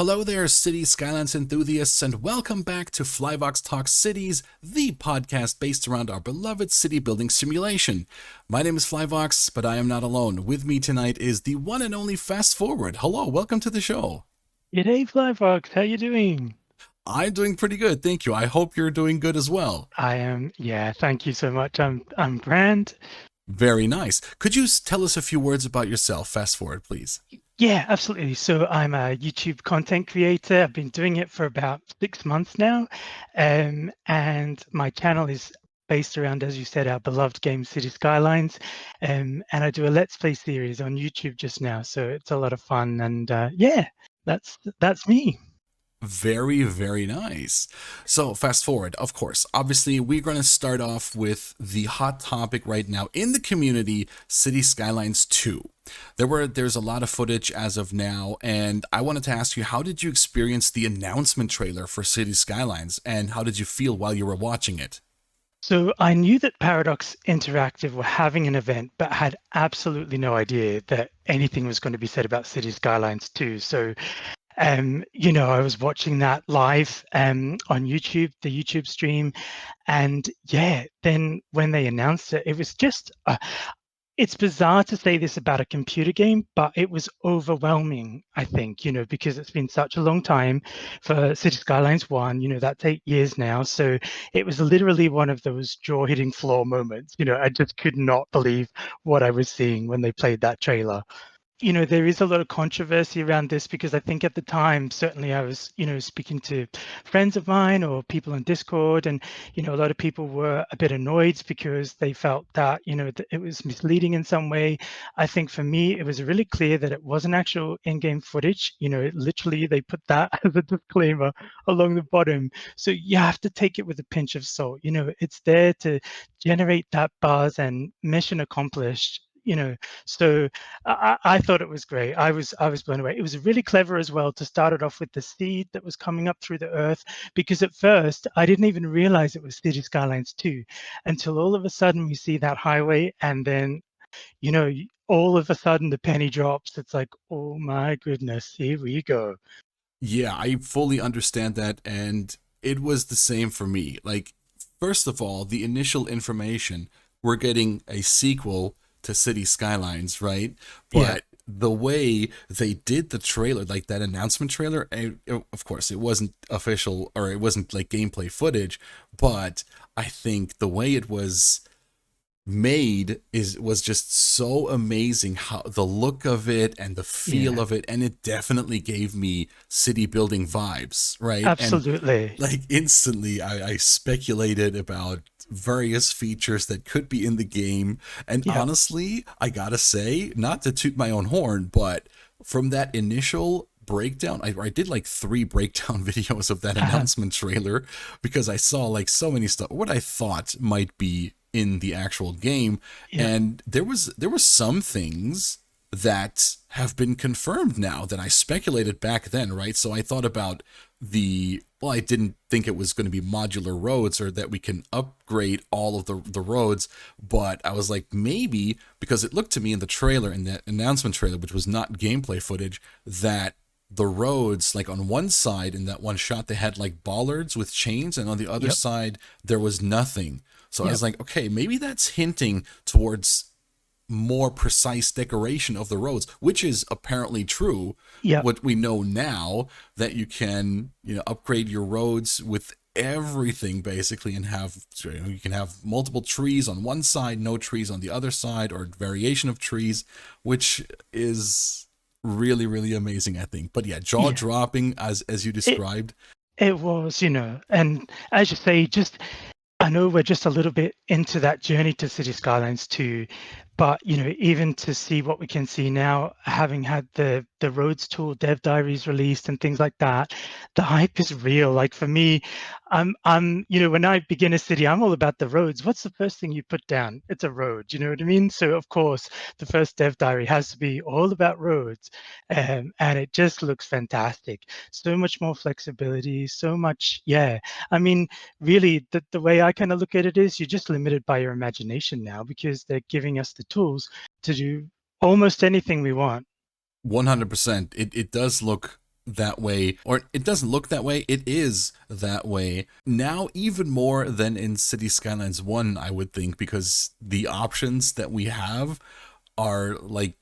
Hello there, City Skylines enthusiasts, and welcome back to Flyvox Talks Cities, the podcast based around our beloved city building simulation. My name is Flyvox, but I am not alone. With me tonight is the one and only FastForward. Hello, welcome to the show. G'day, Flyvox. How you doing? I'm doing pretty good, thank you. I hope you're doing good as well. I am. Yeah, thank you so much. I'm Brand. Very nice. Could you tell us a few words about yourself, FastForward, please? Yeah, absolutely. So I'm a YouTube content creator. I've been doing it for about 6 months now, and my channel is based around, as you said, our beloved game City Skylines, and I do a Let's Play series on YouTube just now. So it's a lot of fun, and yeah, that's me. Very, very nice. So, fast forward, of course. Obviously, we're going to start off with the hot topic right now in the community, City Skylines 2. There's a lot of footage as of now, and I wanted to ask you, how did you experience the announcement trailer for City Skylines, and how did you feel while you were watching it? So I knew that Paradox Interactive were having an event, but had absolutely no idea that anything was going to be said about City Skylines 2. So I was watching that live on YouTube, the YouTube stream, and yeah, then when they announced it, it was just it's bizarre to say this about a computer game, but it was overwhelming, I think, because it's been such a long time for City Skylines 1, that's 8 years now. So it was literally one of those jaw hitting floor moments. I just could not believe what I was seeing when they played that trailer. There is a lot of controversy around this because I think at the time, certainly I was, speaking to friends of mine or people on Discord, and, a lot of people were a bit annoyed because they felt that, it was misleading in some way. I think for me, it was really clear that it wasn't actual in-game footage. Literally they put that as a disclaimer along the bottom. So you have to take it with a pinch of salt. It's there to generate that buzz and mission accomplished. So I thought it was great. I was blown away. It was really clever as well to start it off with the seed that was coming up through the earth, because at first I didn't even realize it was City Skylines 2 until all of a sudden we see that highway, and then all of a sudden the penny drops. It's like, oh my goodness, here we go. Yeah, I fully understand that, and it was the same for me. Like, first of all, the initial information, we're getting a sequel to City Skylines, right? Yeah, But the way they did the trailer, like that announcement trailer, of course, it wasn't official or it wasn't like gameplay footage, but I think the way it was made was just so amazing, how the look of it and the feel yeah, of it, and it definitely gave me city building vibes, right? And absolutely. like instantly I speculated about various features that could be in the game, and Yeah, honestly I gotta say, not to toot my own horn, but from that initial breakdown, I did like 3 breakdown videos of that announcement trailer because I saw like so many stuff what I thought might be in the actual game, yeah, and there was some things that have been confirmed now that I speculated back then, right? So I thought about I didn't think it was going to be modular roads or that we can upgrade all of the roads, but I was like, maybe, because it looked to me in the trailer, in that announcement trailer, which was not gameplay footage, that the roads, like on one side in that one shot, they had like bollards with chains, and on the other yep, side, there was nothing. So I yep, was like, okay, maybe that's hinting towards more precise decoration of the roads, which is apparently true. yep. What we know now, that you can, upgrade your roads with everything basically, and have, you can have multiple trees on one side, no trees on the other side, or variation of trees, which is really, really amazing, I think. But yeah, jaw Yeah. dropping as you It described. it was, and as you say, just I know we're just a little bit into that journey to City Skylines 2, but even to see what we can see now, having had the Roads tool dev diaries released and things like that, the hype is real. Like for me, I'm when I begin a city, I'm all about the roads. What's the first thing you put down? It's a road. You know what I mean? So of course, the first dev diary has to be all about roads, and it just looks fantastic. So much more flexibility, so much, yeah. I mean, really, the way I kind of look at it is you're just limited by your imagination now because they're giving us the tools to do almost anything we want. 100%. It does look that way, or it doesn't look that way. It is that way now, even more than in City Skylines 1, I would think, because the options that we have are like,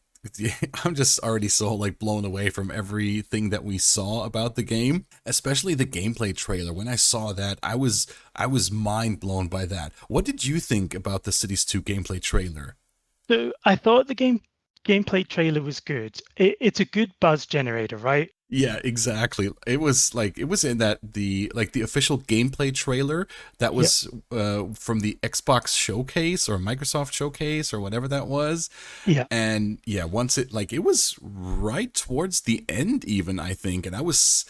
I'm just already so like blown away from everything that we saw about the game, especially the gameplay trailer. When I saw that, I was mind blown by that. What did you think about the Cities 2 gameplay trailer? So I thought the gameplay trailer was good. It's a good buzz generator, right? Yeah, exactly. It was in that the official gameplay trailer that Yep. was from the Xbox showcase or Microsoft showcase or whatever that was. Yeah. And yeah, once it was right towards the end even, I think, and I was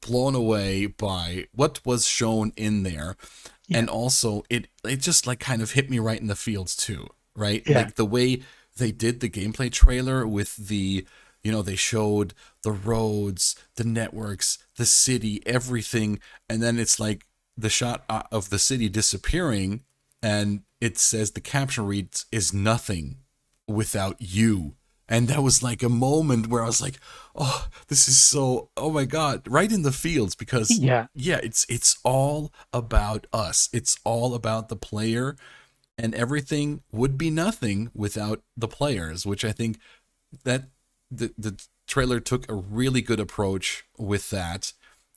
blown away by what was shown in there. Yeah. And also it just like kind of hit me right in the feels too, right? Yeah. Like the way they did the gameplay trailer with they showed the roads, the networks, the city, everything, and then it's like the shot of the city disappearing, and it says the caption reads is nothing without you. And that was like a moment where I was like, oh, this is so, oh my God, right in the fields, because Yeah. yeah, it's all about us. It's all about the player, and everything would be nothing without the players, which I think that the trailer took a really good approach with that.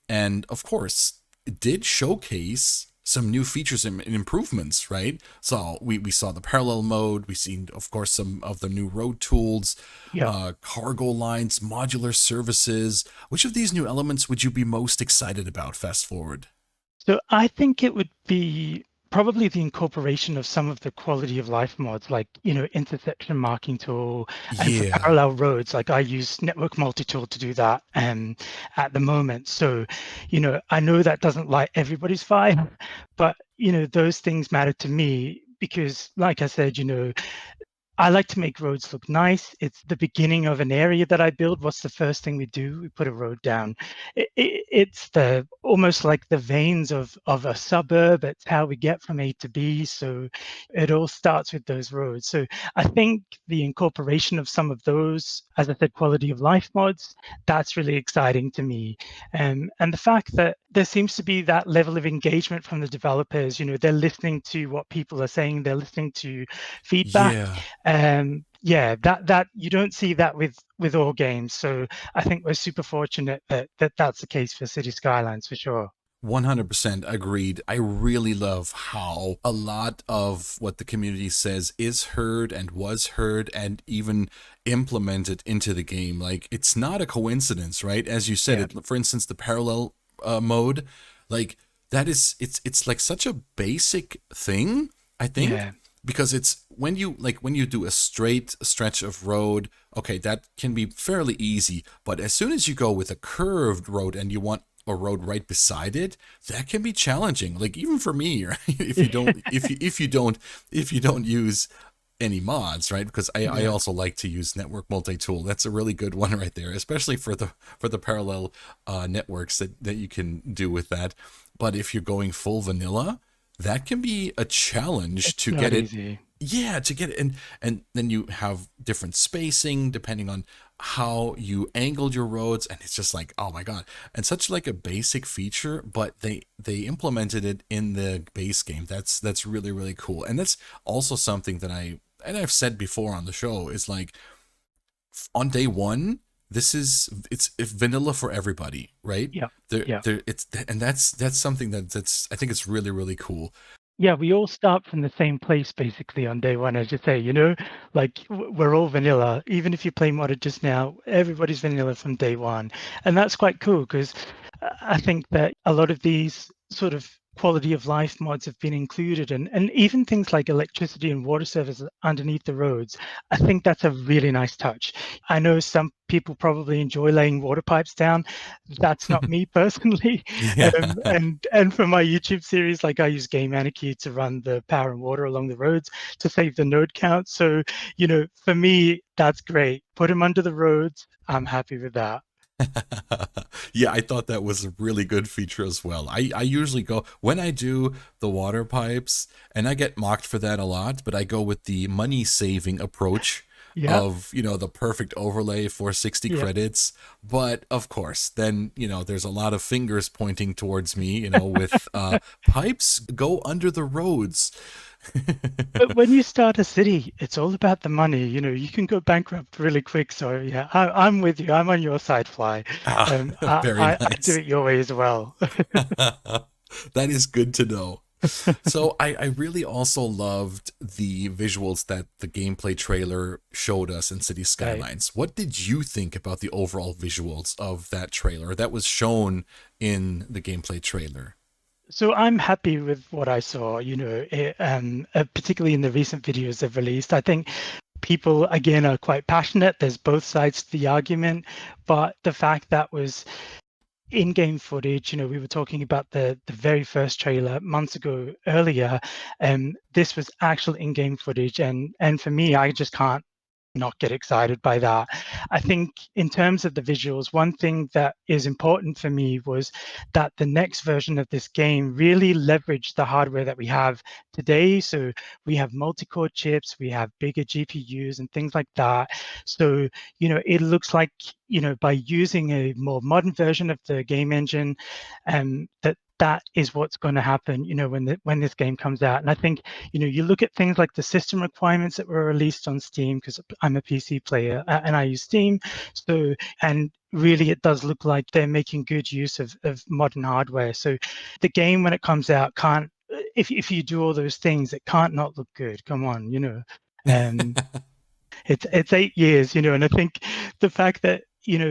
And of course, it did showcase some new features and improvements, right? So we saw the parallel mode. We seen, of course, some of the new road tools, Yeah. cargo lines, modular services. Which of these new elements would you be most excited about, fast forward? So I think it would be probably the incorporation of some of the quality of life mods, like, intersection marking tool, and for Yeah. parallel roads, like I use network multi-tool to do that at the moment. So, I know that doesn't light everybody's fire, but those things matter to me because, like I said, I like to make roads look nice. It's the beginning of an area that I build. What's the first thing we do? We put a road down. It's the almost like the veins of a suburb. It's how we get from A to B. So it all starts with those roads. So I think the incorporation of some of those, as I said, quality of life mods, that's really exciting to me. And the fact that there seems to be that level of engagement from the developers, they're listening to what people are saying, they're listening to feedback. Yeah. Yeah, that you don't see that with all games. So I think we're super fortunate that that's the case for City Skylines for sure. 100% agreed. I really love how a lot of what the community says is heard and was heard and even implemented into the game. Like, it's not a coincidence, right? As you said, Yeah, for instance, the parallel mode, like that is, it's like such a basic thing, I think, yeah, because it's when you do a straight stretch of road, okay, that can be fairly easy. But as soon as you go with a curved road and you want a road right beside it, that can be challenging. Like even for me, right? If you don't use any mods, right? Because I yeah, also like to use network multi-tool. That's a really good one right there, especially for the parallel networks that you can do with that. But if you're going full vanilla, that can be a challenge it's to not get it. easy. Yeah, to get it, and then you have different spacing depending on how you angled your roads, and it's just like, oh my God. And such like a basic feature, but they implemented it in the base game. That's really really cool. And that's also something that I've said before on the show is like, on day one, it's vanilla for everybody, right? Yeah, There yeah. there it's and that's something that's I think it's really really cool. Yeah, we all start from the same place basically on day one, as you say, like we're all vanilla. Even if you play modded just now, everybody's vanilla from day one. And that's quite cool because I think that a lot of these sort of quality of life mods have been included and even things like electricity and water services underneath the roads. I think that's a really nice touch. I know some people probably enjoy laying water pipes down. That's not me personally. Yeah. And for my YouTube series, like I use Game Anarchy to run the power and water along the roads to save the node count. So, for me, that's great. Put them under the roads. I'm happy with that. Yeah, I thought that was a really good feature as well. I usually go when I do the water pipes, and I get mocked for that a lot, but I go with the money saving approach. Yeah, of, the perfect overlay for 60 yeah. credits. But of course, then, there's a lot of fingers pointing towards me, with pipes go under the roads. But when you start a city, it's all about the money. You can go bankrupt really quick. So yeah, I'm with you. I'm on your side, Fly. Ah, I, very I do nice. it your way as well. That is good to know. So I really also loved the visuals that the gameplay trailer showed us in City Right. Skylines. What did you think about the overall visuals of that trailer that was shown in the gameplay trailer? So I'm happy with what I saw, particularly in the recent videos they've released. I think people, again, are quite passionate. There's both sides to the argument, but the fact that was in-game footage, we were talking about the very first trailer months ago earlier, and this was actual in-game footage, and for me, I just can't not get excited by that. I think in terms of the visuals, one thing that is important for me was that the next version of this game really leveraged the hardware that we have today. So we have multi-core chips, we have bigger GPUs and things like that. So, it looks like, by using a more modern version of the game engine, that is what's going to happen, when this game comes out. And I think, you look at things like the system requirements that were released on Steam, because I'm a PC player and I use Steam. So, and really it does look like they're making good use of modern hardware. So the game, when it comes out, can't, if you do all those things, it can't not look good. Come on, Um, it's 8 years, and I think the fact that,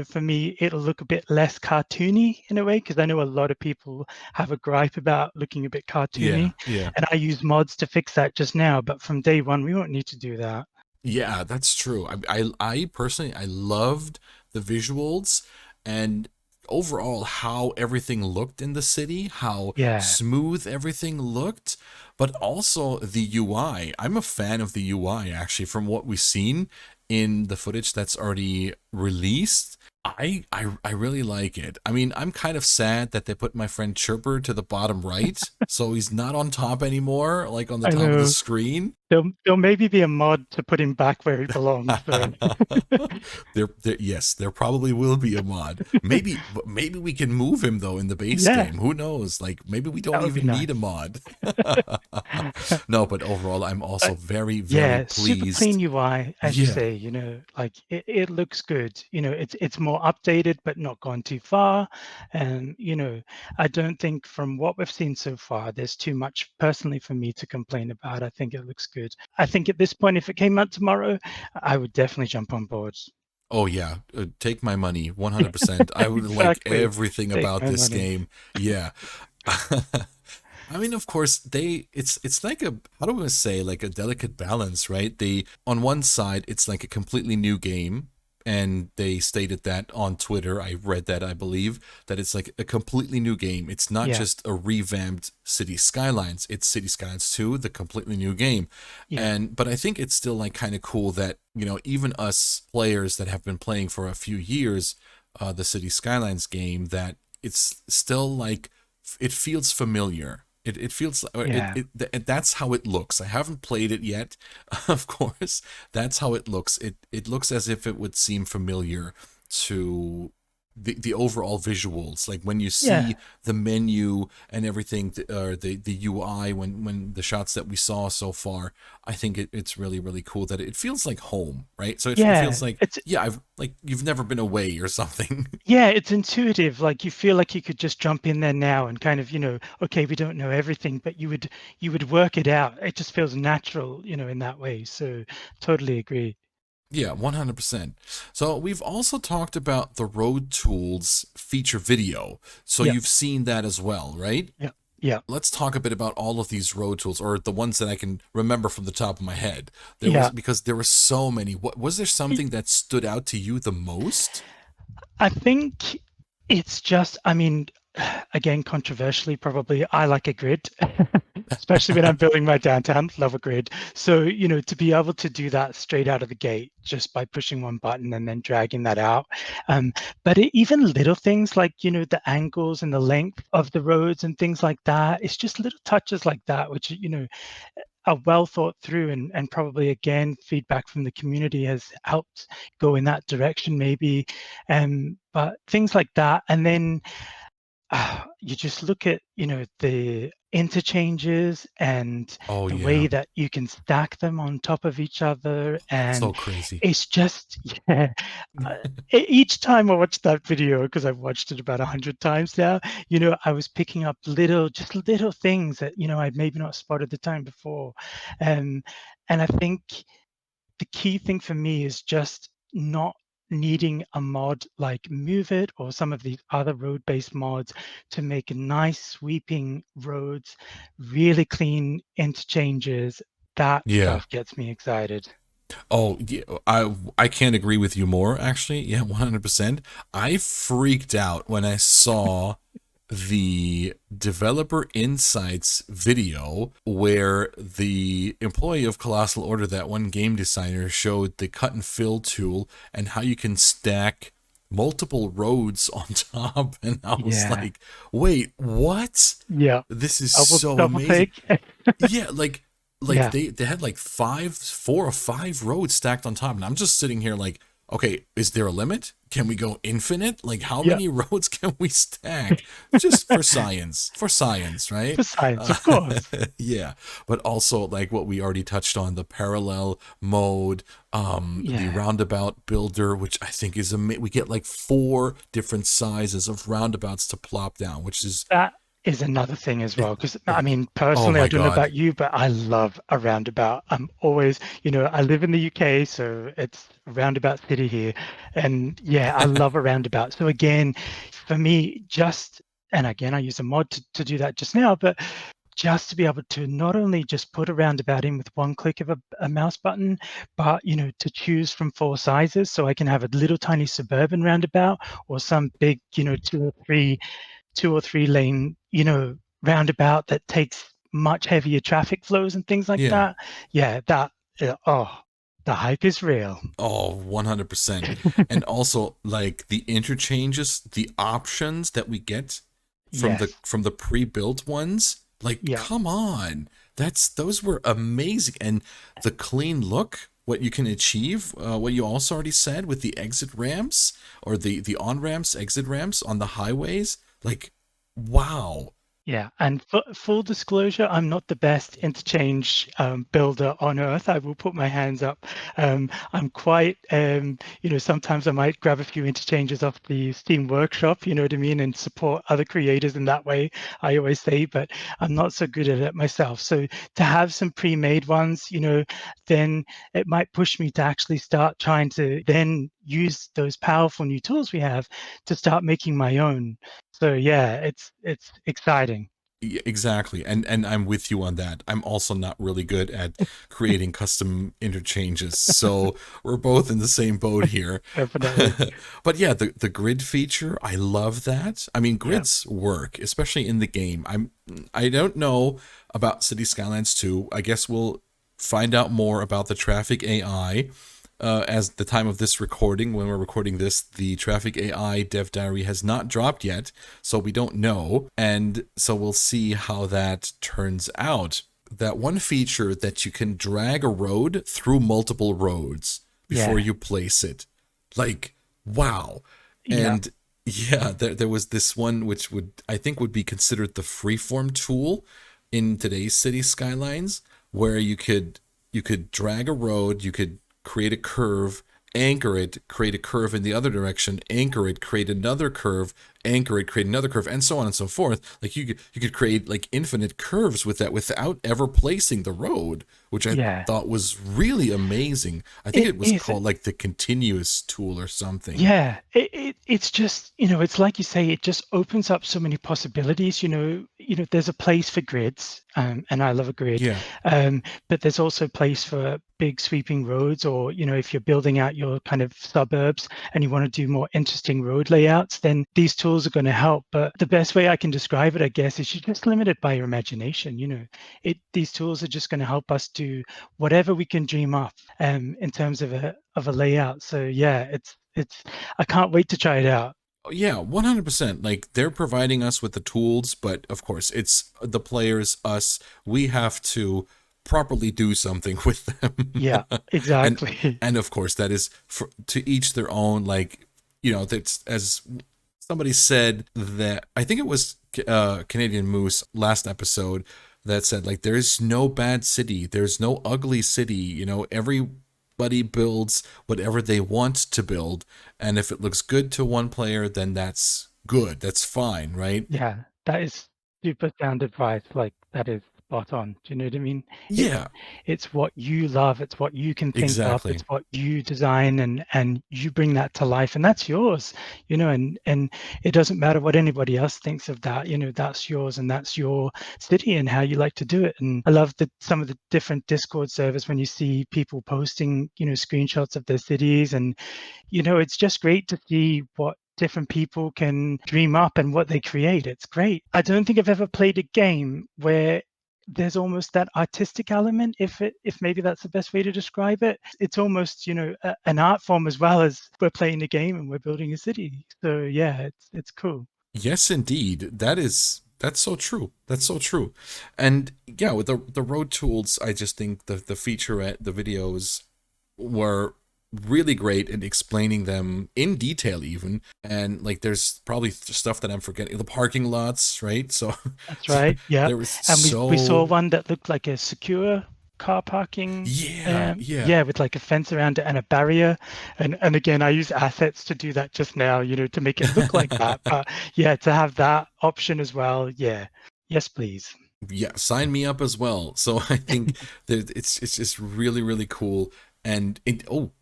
for me, it'll look a bit less cartoony in a way, because I know a lot of people have a gripe about looking a bit Yeah, cartoony, yeah. and I use mods to fix that just now. But from day one, we won't need to do that. Yeah, that's true. I personally, I loved the visuals and overall how everything looked in the city, how Yeah, smooth everything looked, but also the UI. I'm a fan of the UI actually from what we've seen in the footage that's already released. I really like it. I mean, I'm kind of sad that they put my friend Chirper to the bottom right, so he's not on top anymore, like on the I top of the know. screen. There'll maybe be a mod to put him back where he belongs, though. Yes, there probably will be a mod. Maybe we can move him though in the base Yeah, game. Who knows? Like maybe we that don't would be even need a nice. mod. No, but overall, I'm also But very very yeah, super pleased. clean UI, as you Yeah. say, like it looks good. It's more updated, but not gone too far. And, I don't think from what we've seen so far, there's too much personally for me to complain about. I think it looks good. I think at this point, if it came out tomorrow, I would definitely jump on board. Oh yeah, take my money 100%. I would like Exactly. everything Take about my this money. game. Yeah. I mean, of course, it's like a how do I say like a delicate balance, right? They on one side it's like a completely new game, and they stated that on Twitter. I read that I believe that it's like a completely new game. It's not Yeah, just a revamped City Skylines. It's City Skylines 2, the completely new game. yeah, And but I think it's still like kind of cool that even us players that have been playing for a few years, the City Skylines game, that it's still like it feels familiar. It feels yeah. that's how it looks. I haven't played it yet, of course. That's how it looks. It looks as if it would seem familiar to the overall visuals. Like when you Yeah. see the menu and everything, or the UI when the shots that we saw so far, I think it's really really cool that it feels like home, right? So it Yeah. feels like It's yeah, I've like you've never been away or something. Yeah, it's intuitive. Like you feel like you could just jump in there now and kind of, okay, we don't know everything, but you would work it out. It just feels natural, in that way. So totally agree. Yeah, 100%. So we've also talked about the Road Tools feature video. So Yeah, you've seen that as well, right? yeah, yeah, Let's talk a bit about all of these road tools, or the ones that I can remember from the top of my head. There was yeah. because there were so many. What was there something that stood out to you the most? I think it's just, I mean, again, controversially, probably I like a grid, especially when I'm building my downtown, love a grid. So, to be able to do that straight out of the gate just by pushing one button and then dragging that out. Um, but even little things like, the angles and the length of the roads and things like that, it's just little touches like that, which, are well thought through, and probably again feedback from the community has helped go in that direction maybe. But things like that, and then you just look at, the interchanges and Oh the way yeah, that you can stack them on top of each other, and so crazy. it's just yeah. uh, each time I watch that video, because I've watched it about 100 times now, I was picking up just little things that I'd maybe not spotted the time before. um, and I think the key thing for me is just not needing a mod like Move It or some of these other road-based mods to make nice sweeping roads, really clean interchanges. That Yeah. stuff gets me excited. Oh, yeah, I can't agree with you more, actually. Yeah, 100%. I freaked out when I saw the developer insights video where the employee of Colossal Order, that one game designer, showed the cut and fill tool and how you can stack multiple roads on top. And I was Yeah. like, wait, what? Yeah. This is Double so double amazing. take. Yeah, like Yeah. they had like 4 or 5 roads stacked on top, and I'm just sitting here like, okay, is there a limit? Can we go infinite? Like, how Yeah. many roads can we stack? Just for science, right? For science, Uh, of course. yeah, but also like what we already touched on, the parallel mode, the Yeah. roundabout builder, which I think is amazing. We get like 4 different sizes of roundabouts to plop down, which is, That is another thing as well, because I it, mean, oh personally, I my don't know god. about you, but I love a roundabout. I'm always, I live in the UK, so it's a roundabout city here. And yeah, I love a roundabout. So again, for me, and again, I use a mod to do that just now, but just to be able to not only just put a roundabout in with one click of a mouse button, but, to choose from 4 sizes. So I can have a little tiny suburban roundabout or some big, 2 or 3 lane, roundabout that takes much heavier traffic flows and things like Yeah. that. Yeah, the hype is real. Oh, 100%. And also like the interchanges, the options that we get Yes. from the pre-built ones, like Yeah. come on. Those were amazing, and the clean look, what you can achieve, what you also already said with the exit ramps or the on ramps, exit ramps on the highways, like wow. Yeah, and full disclosure, I'm not the best interchange builder on earth. I will put my hands up. I'm quite, sometimes I might grab a few interchanges off the Steam Workshop, you know what I mean, and support other creators in that way, I always say, but I'm not so good at it myself. So to have some pre-made ones, then it might push me to actually start trying to then use those powerful new tools we have to start making my own. So yeah, it's exciting. Yeah, exactly. And I'm with you on that. I'm also not really good at creating custom interchanges. So we're both in the same boat here. Definitely. But yeah, the grid feature, I love that. I mean, Yeah. grids work, especially in the game. I don't know about City Skylines 2. I guess we'll find out more about the traffic AI as the time of this recording. When we're recording this, the traffic AI dev diary has not dropped yet, so we don't know, and so we'll see how that turns out. That one feature that you can drag a road through multiple roads before Yeah. you place it, like wow. Yeah. And yeah, there was this one which would, I think, would be considered the freeform tool in today's City Skylines, where you could drag a road, you could create a curve, anchor it, create a curve in the other direction, anchor it, create another curve, anchor it, create another curve, and so on and so forth. Like you could create like infinite curves with that without ever placing the road, which I Yeah. thought was really amazing. I think It it was is. called like the continuous tool or something. Yeah, it's just, it's like you say, it just opens up so many possibilities. There's a place for grids, and I love a grid, Yeah. but there's also a place for big sweeping roads, or if you're building out your kind of suburbs and you want to do more interesting road layouts, then these tools are going to help. But the best way I can describe it, I guess, is you're just limited by your imagination. These tools are just going to help us do whatever we can dream up, in terms of a layout. So yeah, it's I can't wait to try it out. Yeah, 100%. Like they're providing us with the tools, but of course, it's the players, us. We have to properly do something with them. Yeah, and exactly. and of course that is for, to each their own. Like, that's, as somebody said, that I think it was Canadian Moose last episode, that said, like, there's no bad city, there's no ugly city. Everybody builds whatever they want to build, and if it looks good to one player, then that's good, that's fine, right? Yeah, that is super sound advice. Like that is spot on. Do you know what I mean? It's Yeah, it's what you love, it's what you can think up, exactly. it's what you design and you bring that to life and that's yours, and it doesn't matter what anybody else thinks of that, that's yours and that's your city and how you like to do it. And I love that some of the different Discord servers when you see people posting, screenshots of their cities and it's just great to see what different people can dream up and what they create. It's great. I don't think I've ever played a game where there's almost that artistic element, if maybe that's the best way to describe it. It's almost, an art form as well as we're playing a game and we're building a city. So yeah, it's cool. Yes, indeed. That's so true. That's so true. And yeah, with the road tools, I just think the featurette, the videos were really great in explaining them in detail even. And like, there's probably stuff that I'm forgetting. The parking lots, right? So That's right. Yeah. there was And we saw so one that looked like a secure car parking. yeah, yeah. Yeah, with like a fence around it and a barrier. And again, I use assets to do that just now, to make it look like that. But yeah, to have that option as well. Yeah. Yes, please. Yeah, sign me up as well. So I think that it's just really, really cool. And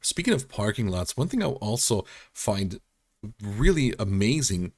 speaking of parking lots, one thing I also find really amazing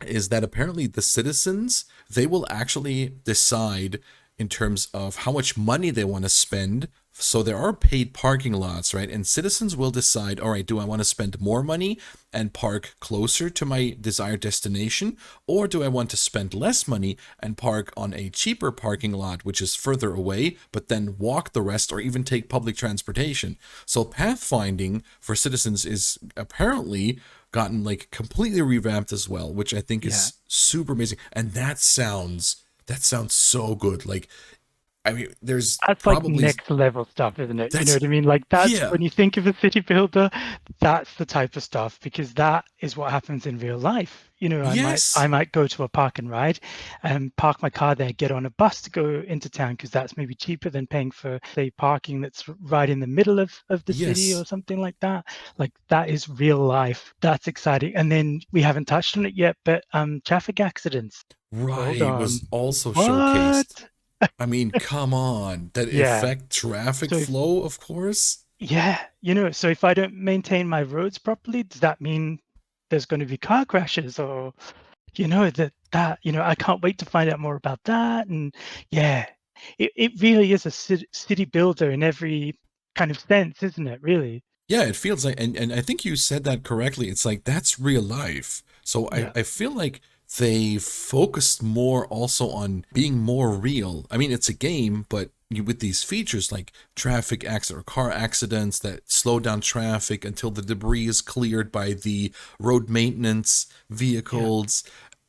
is that apparently the citizens, they will actually decide in terms of how much money they want to spend. So there are paid parking lots, right? And citizens will decide, all right, do I want to spend more money and park closer to my desired destination, or do I want to spend less money and park on a cheaper parking lot which is further away, but then walk the rest or even take public transportation? So pathfinding for citizens is apparently gotten like completely revamped as well, which I think Yeah. is super amazing. And that sounds so good. Like, I mean, there's That's like probably next level stuff, isn't it? You know that's what I mean? Like that's yeah, when you think of a city builder, that's the type of stuff because that is what happens in real life. I yes, might go to a park and ride and park my car there, get on a bus to go into town because that's maybe cheaper than paying for, say, parking that's right in the middle of the city or yes, something like that. Like that is real life. That's exciting. And then we haven't touched on it yet, but traffic accidents. Hold right, on. was also showcased. What? I mean, come on, that Yeah. affect traffic So flow, of course. yeah, so if I don't maintain my roads properly, does that mean there's going to be car crashes or, I can't wait to find out more about that. And yeah, it really is a city builder in every kind of sense, isn't it? Really? Yeah, it feels like, and I think you said that correctly. It's like that's real life. So I, Yeah. I feel like they focused more also on being more real. I mean, it's a game, but with these features like traffic accident or car accidents that slow down traffic until the debris is cleared by the road maintenance Yeah. vehicles,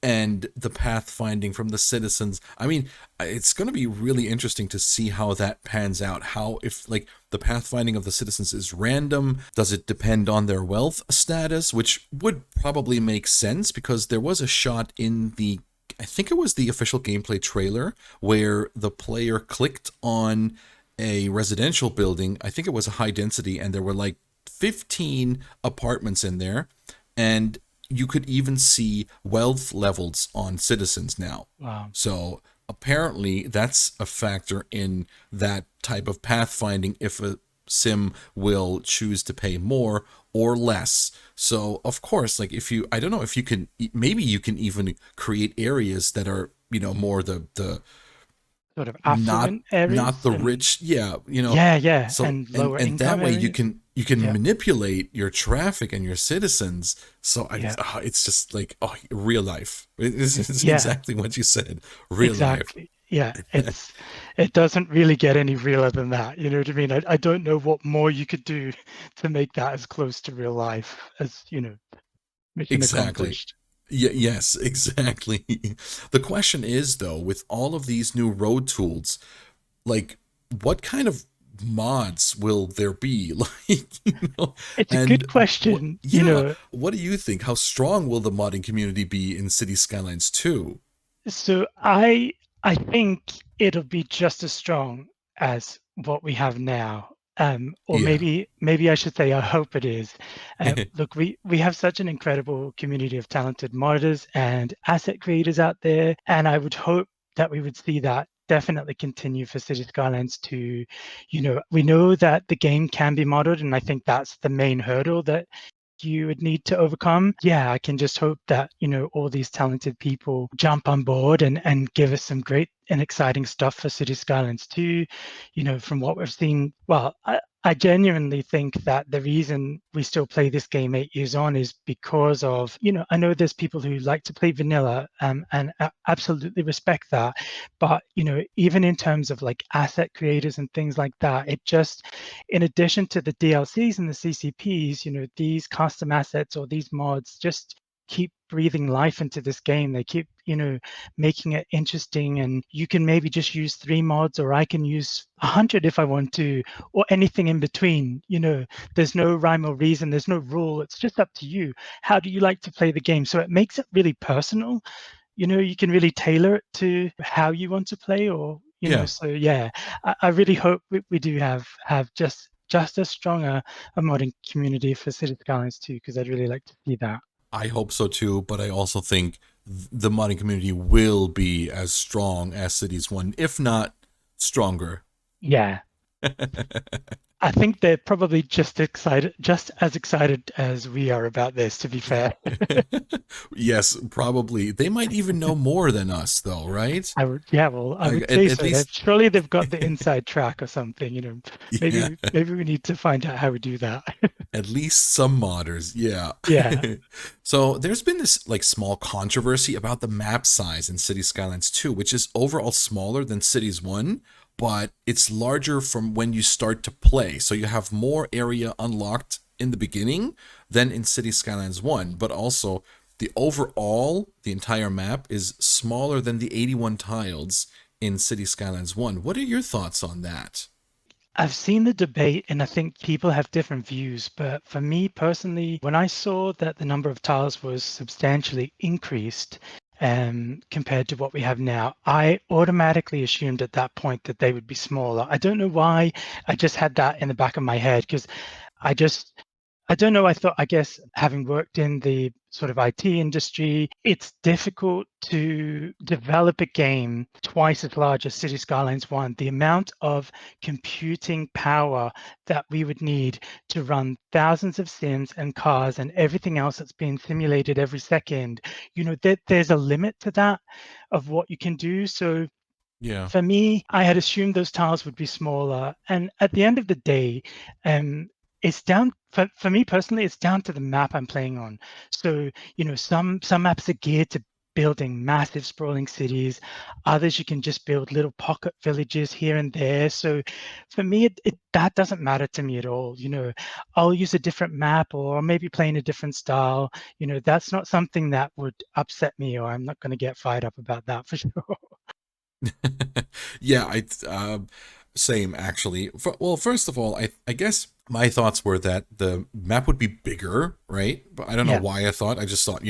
and the pathfinding from the citizens. I mean, it's going to be really interesting to see how that pans out. How, if like the pathfinding of the citizens is random, does it depend on their wealth status, which would probably make sense because there was a shot in the, I think it was the official gameplay trailer, where the player clicked on a residential building. I think it was a high density, and there were like 15 apartments in there, and you could even see wealth levels on citizens now. Wow. So apparently that's a factor in that type of pathfinding, if a sim will choose to pay more or less. So of course, like, if you, I don't know if you can, maybe you can even create areas that are, more the Sort of not affluent not areas the and rich, yeah, yeah, so and and lower and income that way you areas. can Yeah. manipulate your traffic and your citizens. So Yeah. it's just like, real life. It's Yeah. exactly what you said, real life. Exactly. Yeah, it doesn't really get any realer than that. You know what I mean? I don't know what more you could do to make that as close to real life as, mission Exactly. accomplished. Yes, exactly. The question is, though, with all of these new road tools, like, what kind of mods will there be? Like, It's a and good what, question. yeah, what do you think? How strong will the modding community be in City Skylines 2? So I think it'll be just as strong as what we have now. Or Yeah. maybe I should say I hope it is. Look, we have such an incredible community of talented modders and asset creators out there, and I would hope that we would see that definitely continue for City Skylines to, we know that the game can be modded, and I think that's the main hurdle that you would need to overcome. Yeah, I can just hope that, all these talented people jump on board and give us some great and exciting stuff for City Skylines too. From what we've seen, well, I genuinely think that the reason we still play this game 8 years on is because of, I know there's people who like to play vanilla, and absolutely respect that. But, even in terms of like asset creators and things like that, it just, in addition to the DLCs and the CCPs, these custom assets or these mods just keep breathing life into this game. They keep, making it interesting. And you can maybe just use 3 mods, or I can use 100 if I want to, or anything in between. There's no rhyme or reason, there's no rule. It's just up to you. How do you like to play the game? So it makes it really personal. You can really tailor it to how you want to play, or Yeah. so yeah, I really hope we do have just as strong a modding community for City Skylines too, because I'd really like to see that. I hope so too, but I also think the modding community will be as strong as Cities 1, if not stronger. Yeah, I think they're probably just as excited as we are about this, to be fair. Yes, probably. They might even know more than us, though, right? I would, yeah, well, I would say At so. They've least, surely they've got the inside track or something. yeah, Maybe we need to find out how we do that. at least some modders, yeah. Yeah. So there's been this like small controversy about the map size in City Skylines 2, which is overall smaller than Cities 1, but it's larger from when you start to play. So you have more area unlocked in the beginning than in City Skylines 1, but also the entire map is smaller than the 81 tiles in City Skylines 1. What are your thoughts on that? I've seen the debate, and I think people have different views. But for me personally, when I saw that the number of tiles was substantially increased, compared to what we have now, I automatically assumed at that point that they would be smaller. I don't know why. I just had that in the back of my head because I just I don't know. I guess having worked in the sort of IT industry, it's difficult to develop a game twice as large as City Skylines 1. The amount of computing power that we would need to run thousands of sims and cars and everything else that's being simulated every second, there's a limit to that of what you can do. So Yeah. for me, I had assumed those tiles would be smaller. And at the end of the day, it's down for me personally, it's down to the map I'm playing on. So, some maps are geared to building massive sprawling cities. Others you can just build little pocket villages here and there. So for me, that doesn't matter to me at all. I'll use a different map or maybe play in a different style. That's not something that would upset me, or I'm not going to get fired up about that for sure. Yeah, same actually. Well, first of all, I guess my thoughts were that the map would be bigger, right? But I don't know Yeah. why I thought. I just thought,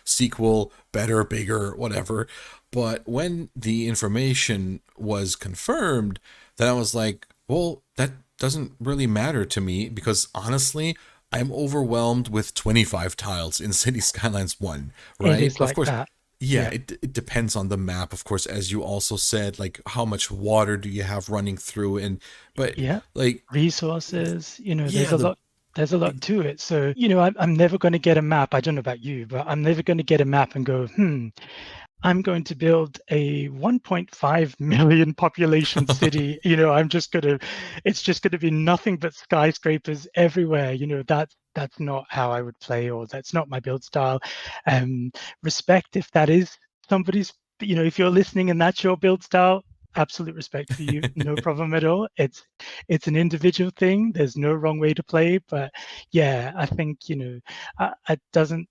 sequel, better, bigger, whatever. But when the information was confirmed, then I was like, well, that doesn't really matter to me because honestly, I'm overwhelmed with 25 tiles in City Skylines 1, It right? is Of like course, that. yeah, Yeah. it depends on the map, of course, as you also said, like how much water do you have running through, and but Yeah. like Resources, there's yeah, a lot there's a lot to it. So, I'm never going to get a map. I don't know about you, but I'm never going to get a map and go, I'm going to build a 1.5 million population city. It's just going to be nothing but skyscrapers everywhere. That's not how I would play, or that's not my build style. Um, Respect if that is somebody's, if you're listening and that's your build style, absolute respect for you. No problem at all. It's an individual thing. There's no wrong way to play. But yeah, I think, it doesn't,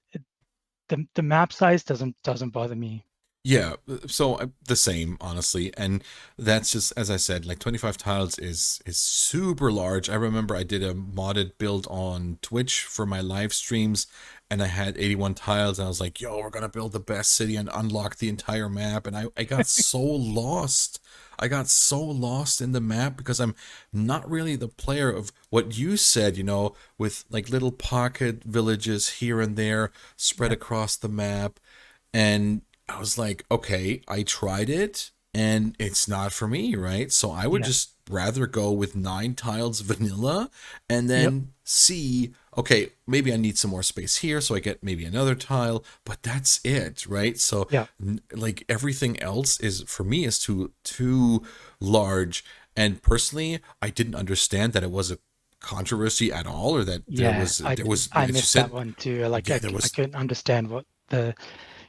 the map size doesn't bother me. Yeah, so the same, honestly, and that's just as I said, like 25 tiles is super large. I remember I did a modded build on Twitch for my live streams, and I had 81 tiles, and I was like, "Yo, we're gonna build the best city and unlock the entire map," and I got so lost. I got so lost in the map because I'm not really the player of what you said, with like little pocket villages here and there spread Yeah, across the map. And I was like, okay, I tried it and it's not for me, right? So I would yeah, just rather go with 9 tiles vanilla and yep, then see, okay, maybe I need some more space here, so I get maybe another tile, but that's it, right? So yeah, like everything else is for me is too large. And personally, I didn't understand that it was a controversy at all, or that there yeah. was I there did. was I as you missed that said, one too. Like yeah, there I was, couldn't understand what the,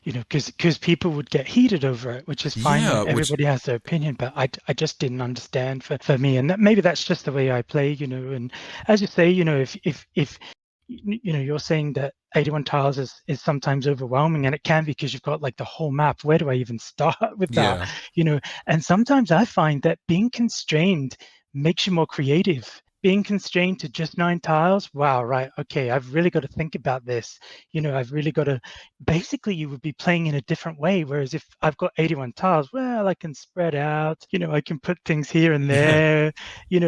because people would get heated over it, which is fine. yeah, which, Everybody has their opinion, but I just didn't understand for me, and maybe that's just the way I play. And as you say, if you're saying that 81 tiles is sometimes overwhelming, and it can be because you've got like the whole map. Where do I even start with that? yeah. And sometimes I find that being constrained makes you more creative. Being constrained to just 9 tiles, wow, right, okay, I've really got to think about this. I've really got to, basically you would be playing in a different way. Whereas if I've got 81 tiles, well, I can spread out, I can put things here and Yeah, there,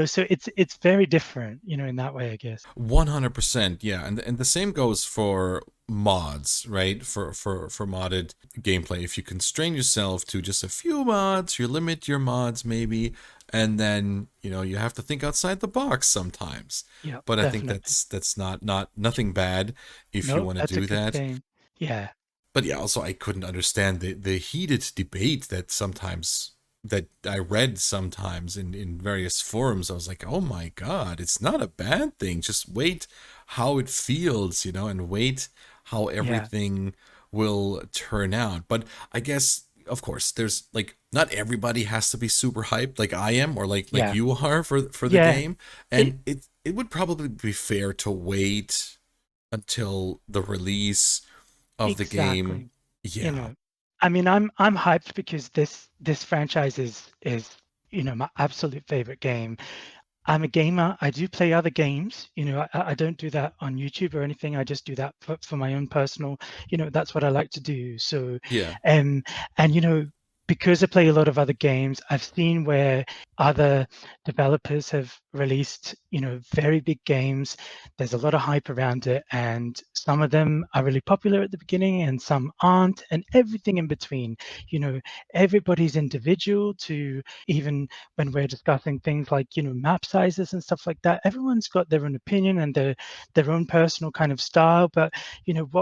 so it's very different, in that way, I guess. 100%. Yeah, and the same goes for mods, right? For modded gameplay. If you constrain yourself to just a few mods, you limit your mods maybe, and then, you have to think outside the box sometimes. Yeah, But I think definitely. that's not nothing bad if you No, want to that's a do good that. thing. Yeah, But yeah, also I couldn't understand the heated debate that I read sometimes in various forums. I was like, oh my god, it's not a bad thing. Just wait how it feels, and wait how yeah, everything will turn out. But I guess, of course, there's like not everybody has to be super hyped like I am, or like yeah, you are for the yeah. game. It And it would probably be fair to wait until the release of the game. exactly. You Yeah. know, I mean, I'm hyped because this franchise is my absolute favorite game. I'm a gamer. I do play other games. I don't do that on YouTube or anything. I just do that for my own personal, that's what I like to do. So, Yeah. um, and because I play a lot of other games, I've seen where other developers have released, very big games. There's a lot of hype around it, and some of them are really popular at the beginning, and some aren't, and everything in between. You know, everybody's individual to even when we're discussing things like map sizes and stuff like that. Everyone's got their own opinion and their own personal kind of style. But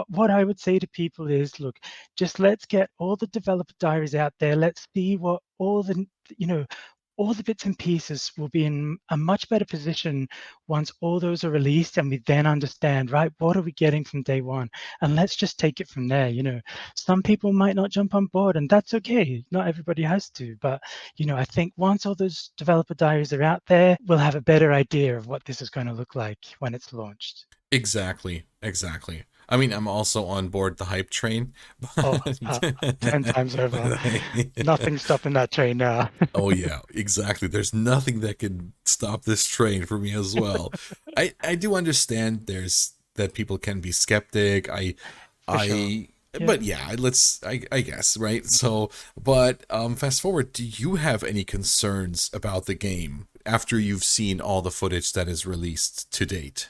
what I would say to people is, look, just let's get all the developer diaries out there. Let's see what you know all the bits and pieces will be in a much better position once all those are released, and we then understand, right, what are we getting from day one, and let's just take it from there. Some people might not jump on board, and that's okay. Not everybody has to, but I think once all those developer diaries are out there, we'll have a better idea of what this is going to look like when it's launched. Exactly. Exactly. I mean, I'm also on board the hype train, Oh, 10 times over. Nothing's stopping that train now. oh yeah, exactly. There's nothing that can stop this train for me as well. I do understand there's that people can be skeptic. For sure. I Yeah. but yeah, I guess, right? So, but fast forward, do you have any concerns about the game after you've seen all the footage that is released to date?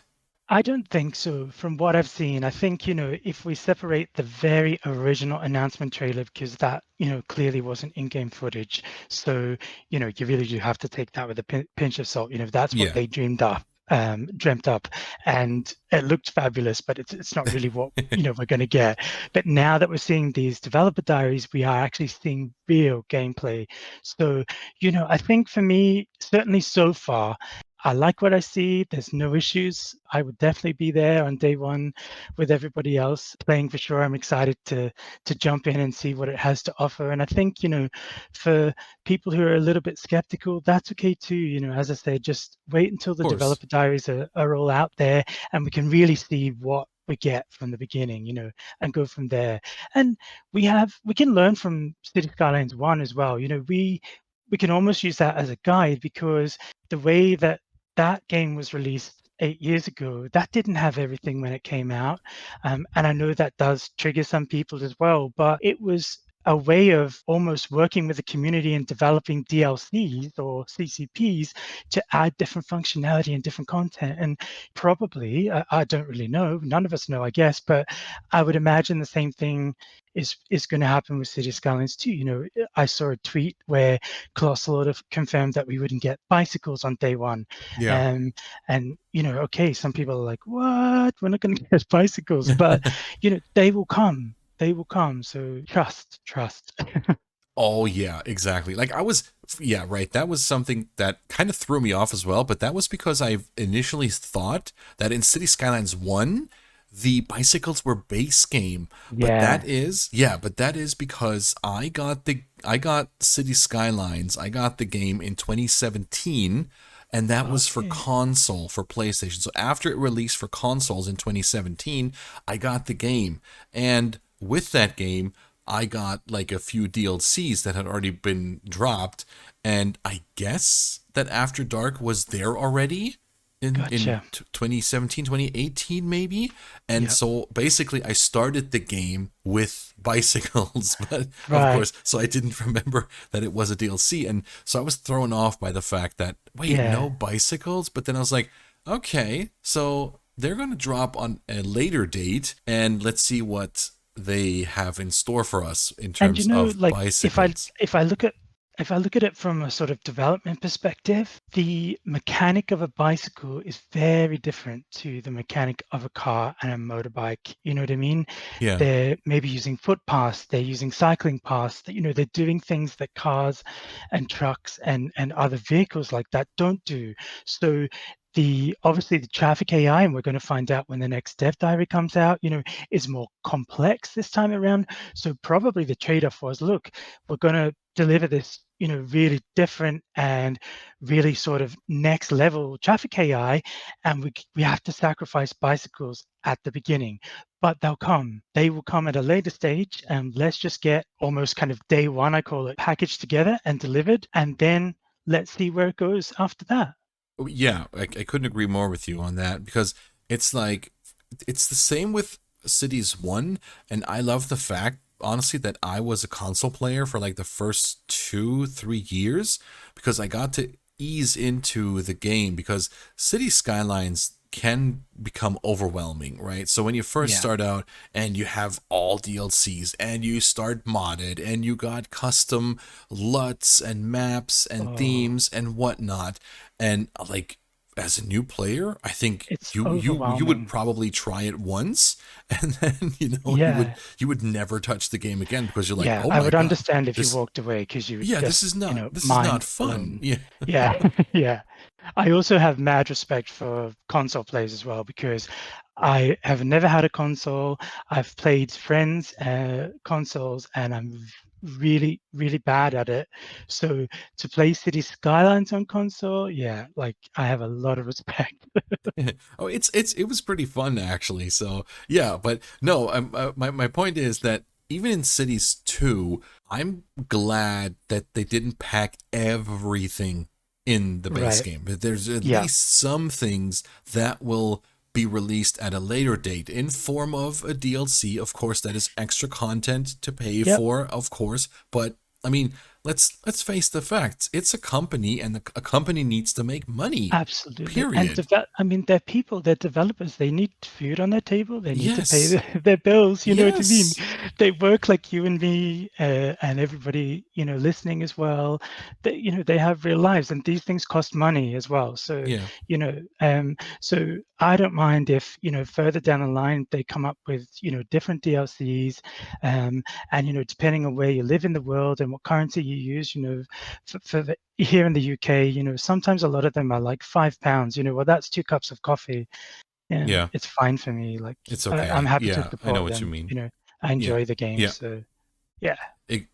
I don't think so. From what I've seen, I think, if we separate the very original announcement trailer, because that, clearly wasn't in-game footage. So, you really do have to take that with a pinch of salt. That's what Yeah, they dreamt up, and it looked fabulous, but it's not really what, we're going to get. But now that we're seeing these developer diaries, we are actually seeing real gameplay. So, I think for me, certainly so far, I like what I see. There's no issues. I would definitely be there on day one with everybody else playing for sure. I'm excited to jump in and see what it has to offer. And I think, for people who are a little bit skeptical, that's okay too. As I say, just wait until of the course. developer diaries are all out there, and we can really see what we get from the beginning, and go from there. And we can learn from City Skylines 1 as well. We can almost use that as a guide, because the way that that game was released 8 years ago, that didn't have everything when it came out. And I know that does trigger some people as well, but it was a way of almost working with the community and developing DLCs or CCPs to add different functionality and different content. And probably, I don't really know, none of us know, I guess, but I would imagine the same thing is going to happen with City Skylines too. I saw a tweet where Colossal confirmed that we wouldn't get bicycles on day one. Yeah. And okay, some people are like, what? We're not going to get bicycles, but they will come. They will come. So trust. Oh yeah, exactly. Like I was, yeah, right. That was something that kind of threw me off as well. But that was because I initially thought that in City Skylines 1, the bicycles were base game. But Yeah. but that is because I got City Skylines. I got the game in 2017, and that was for Okay. console for PlayStation. So after it released for consoles in 2017, I got the game, and with that game, I got like a few DLCs that had already been dropped, and I guess that After Dark was there already in Gotcha. 2017, 2018 maybe. And Yeah. so basically I started the game with bicycles, but of Right. course, so I didn't remember that it was a DLC, and so I was thrown off by the fact that wait, no Yeah. bicycles. But then I was like, okay, so they're going to drop on a later date, and let's see what they have in store for us in And terms of like bicycles. if I look at it from a sort of development perspective, the mechanic of a bicycle is very different to the mechanic of a car and a motorbike. You know what I mean? Yeah. They're maybe using footpaths, they're using cycling paths, they're doing things that cars and trucks and other vehicles like that don't do. So the obviously the traffic AI, and we're going to find out when the next dev diary comes out, is more complex this time around. So probably the trade-off was, look, we're going to deliver this, really different and really sort of next level traffic AI, and we have to sacrifice bicycles at the beginning. But they'll come. They will come at a later stage, and let's just get almost kind of day one, I call it, packaged together and delivered, and then let's see where it goes after that. Yeah, I couldn't agree more with you on that, because it's like it's the same with Cities 1, and I love the fact honestly that I was a console player for like the first 2 3 years, because I got to ease into the game, because City Skylines can become overwhelming, right? So when you first Yeah. start out and you have all DLCs and you start modded and you got custom LUTs and maps and Oh, themes and whatnot, and like as a new player, I think it's you would overwhelming. probably try it once, and then Yeah. you would never touch the game again, because you're like, Yeah, oh I my would god, understand if you this walked away because you would yeah, just, this is not mind fun. blown. Yeah. Yeah, yeah. I also have mad respect for console players as well, because I have never had a console. I've played friends' consoles, and I'm really, really bad at it. So to play City Skylines on console, yeah, like I have a lot of respect. Oh, it was pretty fun actually. So yeah, but no, my point is that even in Cities 2, I'm glad that they didn't pack everything in the base Right. game. But there's at Yeah. least some things that will be released at a later date in form of a DLC. Of course, that is extra content to pay Yep. for, of course. But I mean, let's face the facts. It's a company, and a company needs to make money. Absolutely. And Period. I mean, they're people, they're developers. They need food on their table. They need to pay Yes. their bills. You know what I mean? Yes. They work like you and me, and everybody, listening as well. They have real lives, and these things cost money as well. So, Yeah. so I don't mind if, further down the line they come up with, different DLCs, and depending on where you live in the world and what currency you use, for here in the UK, sometimes a lot of them are like £5. Well, that's 2 cups of coffee, and Yeah. it's fine for me. Like It's I'm okay. happy to Yeah, I know support what you them. mean. I Yeah. enjoy the game, Yeah. so Yeah,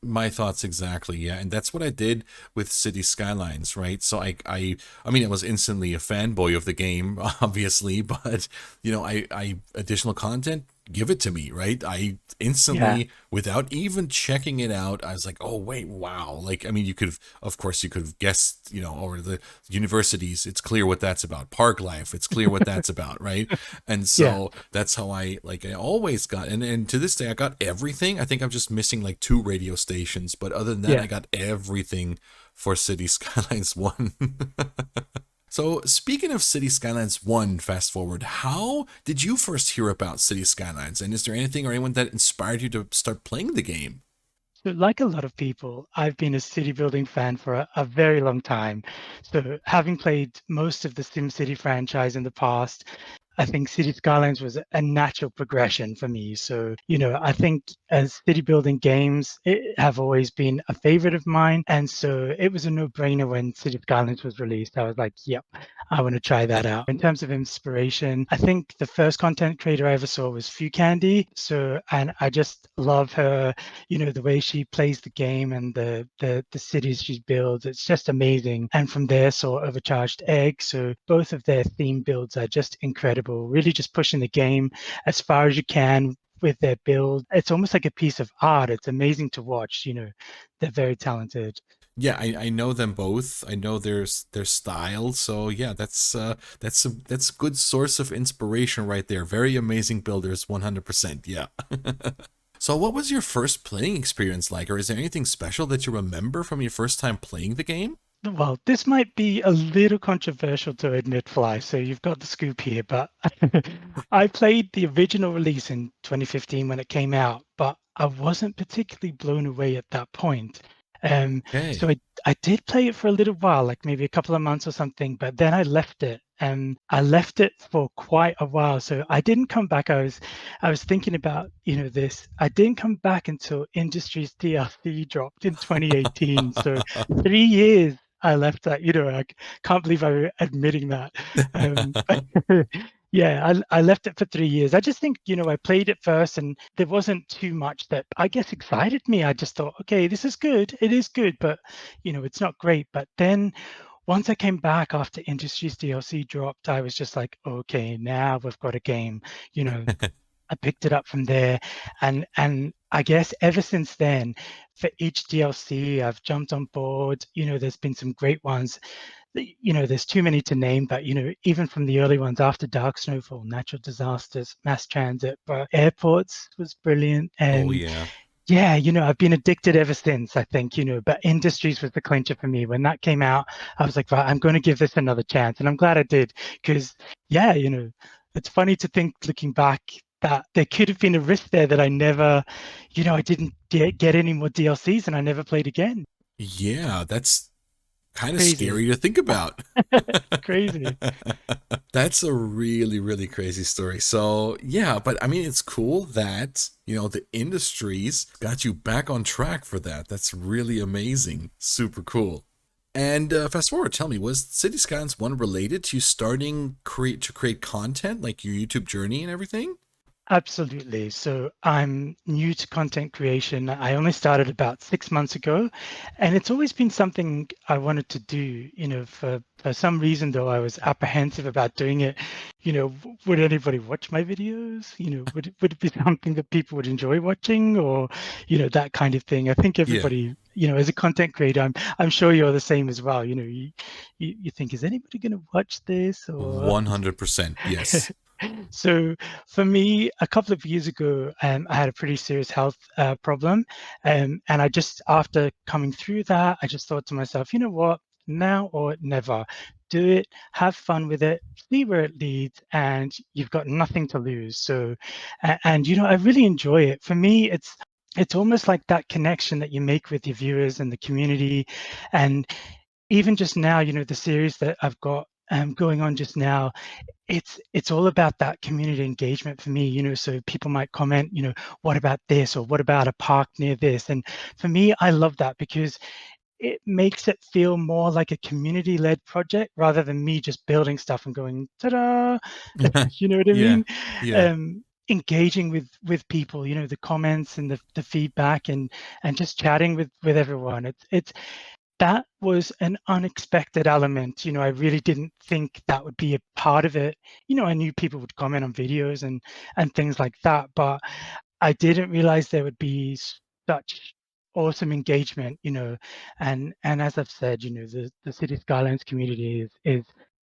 My thoughts exactly, yeah, and that's what I did with City Skylines, right? So I mean, I was instantly a fanboy of the game, obviously, but I additional content, give it to me, right? I yeah, instantly, without even checking it out, I was like, oh wait, wow! Like, I mean, of course, you could have guessed, over the universities. It's clear what that's about. Park life, it's clear what that's about, right? And yeah, so that's how I always got, and to this day I got everything. I think I'm just missing like two radio stations, but other than that yeah. I got everything for City Skylines 1. So speaking of City Skylines 1, fast forward, how did you first hear about City Skylines, and is there anything or anyone that inspired you to start playing the game? So, like a lot of people, I've been a city building fan for a very long time. So, having played most of the SimCity franchise in the past, I think City Skylines was a natural progression for me. So, I think as city building games have always been a favorite of mine. And so it was a no-brainer when City Skylines was released. I was like, yep, I want to try that out. In terms of inspiration, I think the first content creator I ever saw was Few Candy. So, and I just love her, the way she plays the game and the cities she builds. It's just amazing. And from there, saw Overcharged Egg. So both of their theme builds are just incredible. Really, just pushing the game as far as you can with their build. It's almost like a piece of art. It's amazing to watch. They're very talented. Yeah, I know them both. I know their style. So yeah, that's a good source of inspiration right there. Very amazing builders, 100%. Yeah. So what was your first playing experience like, or is there anything special that you remember from your first time playing the game? Well, this might be a little controversial to admit, Fly, so you've got the scoop here, but I played the original release in 2015 when it came out, but I wasn't particularly blown away at that point. So Okay. I did play it for a little while, like maybe a couple of months or something, but then I left it. And I left it for quite a while. So I didn't come back. I was thinking about, this. I didn't come back until Industries DLC dropped in 2018. So 3 years I left that. I can't believe I'm admitting that. But yeah, I left it for 3 years. I just think, I played it first and there wasn't too much that I guess excited me. I just thought, okay, this is good. It is good, but it's not great. But then once I came back after Industries DLC dropped, I was just like, okay, now we've got a game. You know, I picked it up from there, and I guess ever since then, for each DLC, I've jumped on board. There's been some great ones. There's too many to name, but even from the early ones after Dark Snowfall, natural disasters, mass transit, but airports was brilliant, Oh and yeah. yeah, I've been addicted ever since, I think, but Industries was the clincher for me. When that came out, I was like, right, I'm going to give this another chance. And I'm glad I did because, yeah, it's funny to think looking back that there could have been a risk there that I never, I didn't get any more DLCs and I never played again. Yeah, that's kind of Crazy. scary to think about. It's crazy. That's a really, really crazy story. So, yeah, but I mean, it's cool that, the industries got you back on track for that. That's really amazing. Super cool. And fast forward, tell me, was City Skylines 1 related to you starting to create content, like your YouTube journey and everything? Absolutely. So I'm new to content creation. I only started about 6 months ago, and it's always been something I wanted to do. For some reason though, I was apprehensive about doing it. Would anybody watch my videos? Would it be something that people would enjoy watching, or that kind of thing? I think Yeah, everybody, as a content creator, I'm sure you're the same as well. You think, is anybody going to watch this or? 100%. Yes. So for me, a couple of years ago, I had a pretty serious health problem, and I just after coming through that, I just thought to myself, you know what, now or never, do it, have fun with it, see where it leads, and you've got nothing to lose. So, and I really enjoy it. For me, it's almost like that connection that you make with your viewers and the community, and even just now, the series that I've got going on just now, it's all about that community engagement for me. So people might comment, what about this, or what about a park near this? And for me, I love that because it makes it feel more like a community-led project rather than me just building stuff and going ta-da. You know what I Yeah. mean? Yeah. um engaging with people, the comments and the feedback, and just chatting with everyone. It's that was an unexpected element. I really didn't think that would be a part of it. I knew people would comment on videos and things like that, but I didn't realize there would be such awesome engagement, and as I've said, the City Skylines community is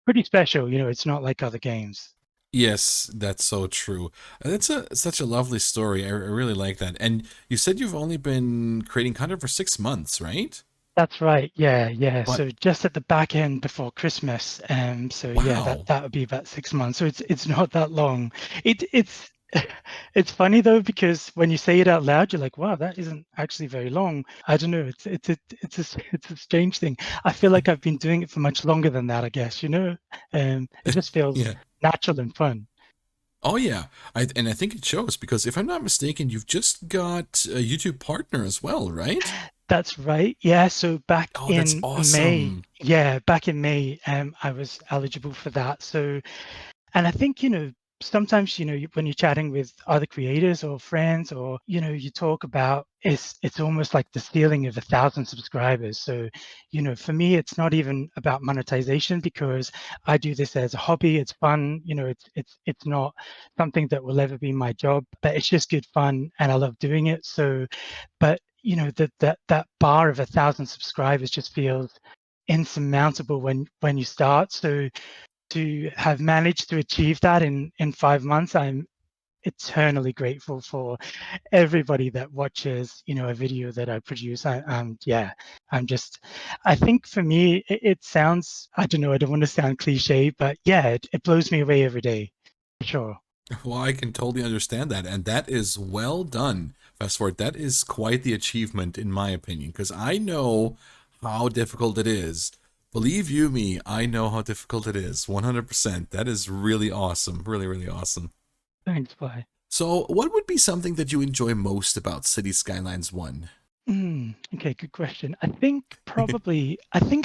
pretty special. It's not like other games. Yes, that's so true. That's such a lovely story. I really like that. And you said you've only been creating content for 6 months, right? That's right. Yeah, yeah. But So just at the back end before Christmas. So yeah, that wow. that would be about 6 months. So it's not that long. It's it's funny though, because when you say it out loud, you're like, wow, that isn't actually very long. I don't know. It's a strange thing. I feel like I've been doing it for much longer than that, I guess, it just feels Yeah. natural and fun. Oh yeah. And I think it shows because if I'm not mistaken, you've just got a YouTube partner as well, right? That's right. Yeah. So Oh, that's awesome. back in May, I was eligible for that. So, and I think, sometimes, when you're chatting with other creators or friends, or, you talk about, it's almost like the ceiling of 1,000 subscribers. So, for me, it's not even about monetization, because I do this as a hobby. It's fun. It's not something that will ever be my job, but it's just good fun and I love doing it. So, but that bar of 1,000 subscribers just feels insurmountable when you start. So to have managed to achieve that in 5 months, I'm eternally grateful for everybody that watches, a video that I produce. Yeah, I'm just, I think for me, it sounds, I don't know, I don't want to sound cliche, but yeah, it blows me away every day, for sure. Well, I can totally understand that, and that is well done. Fast forward, that is quite the achievement in my opinion, because I know how difficult it is. Believe you me, I know how difficult it is. 100%. That is really awesome. Really, really awesome. Thanks, bye. So, what would be something that you enjoy most about City Skylines 1? Okay, good question. I think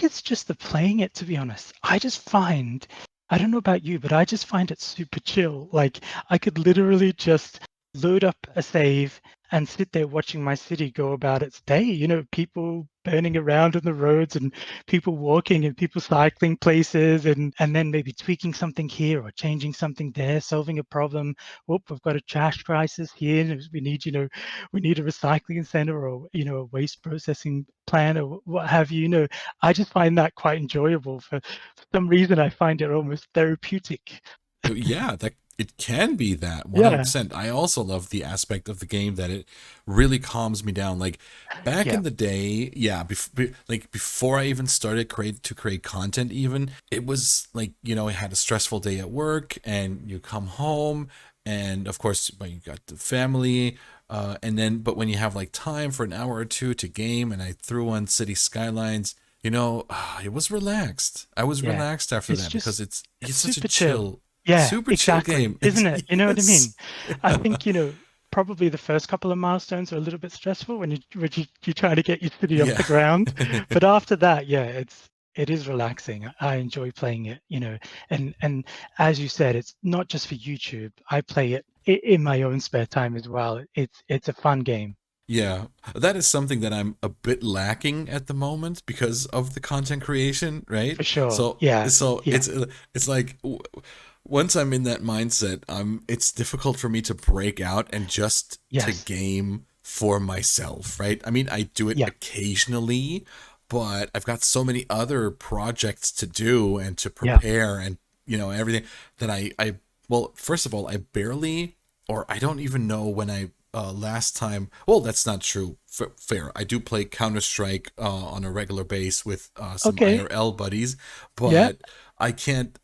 it's just the playing it, to be honest. I don't know about you, but I just find it super chill. Like I could literally just load up a save and sit there watching my city go about its day. People burning around on the roads, and people walking, and people cycling places, and then maybe tweaking something here or changing something there, solving a problem. Whoop, we've got a trash crisis here, and we need a recycling center, or a waste processing plant, or what have you. I just find that quite enjoyable. For some reason, I find it almost therapeutic. Yeah, that it can be that Yeah, 100%. I also love the aspect of the game that it really calms me down. Like back yeah, in the day, yeah, like before I even started create content, even it was like I had a stressful day at work, and you come home, and of course, you got the family, and then but when you have like time for an hour or two to game, and I threw on City Skylines. It was relaxed. I was yeah. relaxed after It's that because just it's it's such a super chill. chill, Yeah, super chill exactly, game. isn't it? You know what I mean? Yes. I think, probably the first couple of milestones are a little bit stressful when you're trying to get your city off Yeah. the ground. But after that, yeah, it is relaxing. I enjoy playing it, and as you said, it's not just for YouTube. I play it in my own spare time as well. It's a fun game, Yeah. That is something that I'm a bit lacking at the moment because of the content creation, right? for sure. So Yeah, so yeah, it's like once I'm in that mindset, it's difficult for me to break out and just to yes, game for myself, right? I mean, I do it yeah, occasionally, but I've got so many other projects to do and to yeah. prepare, and everything that I well, first of all, I barely, or I don't even know when I last time. Well, that's not true. Fair. I do play Counter Strike on a regular base with some Okay, IRL buddies, yeah, but I can't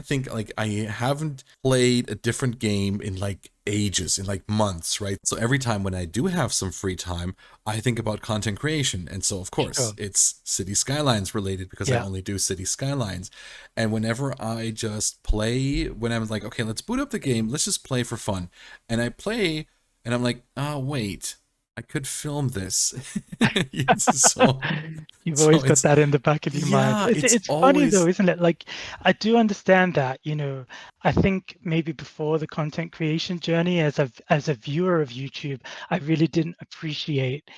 think, like, I haven't played a different game in like ages, in like months, right? So every time when I do have some free time, I think about content creation, and so of course sure, it's City Skylines related because I yeah. only do City Skylines. And whenever I just play, when I'm like, okay, let's boot up the game, let's just play for fun, and I play, and I'm like, oh wait, I could film this. so You've so always got it's that in the back of your mind. yeah, it's It's funny though, always isn't it? Like I do understand that, I think maybe before the content creation journey as a viewer of YouTube, I really didn't appreciate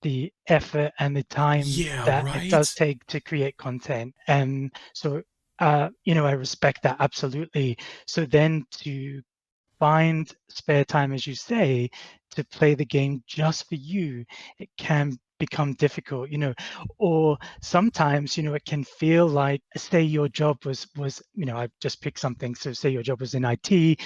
the effort and the time yeah, that it does right. take to create content. And so I respect that absolutely. So then to find spare time, as you say, to play the game just for you, it can become difficult, or sometimes, it can feel like, say your job was, I just picked something. So say your job was in IT,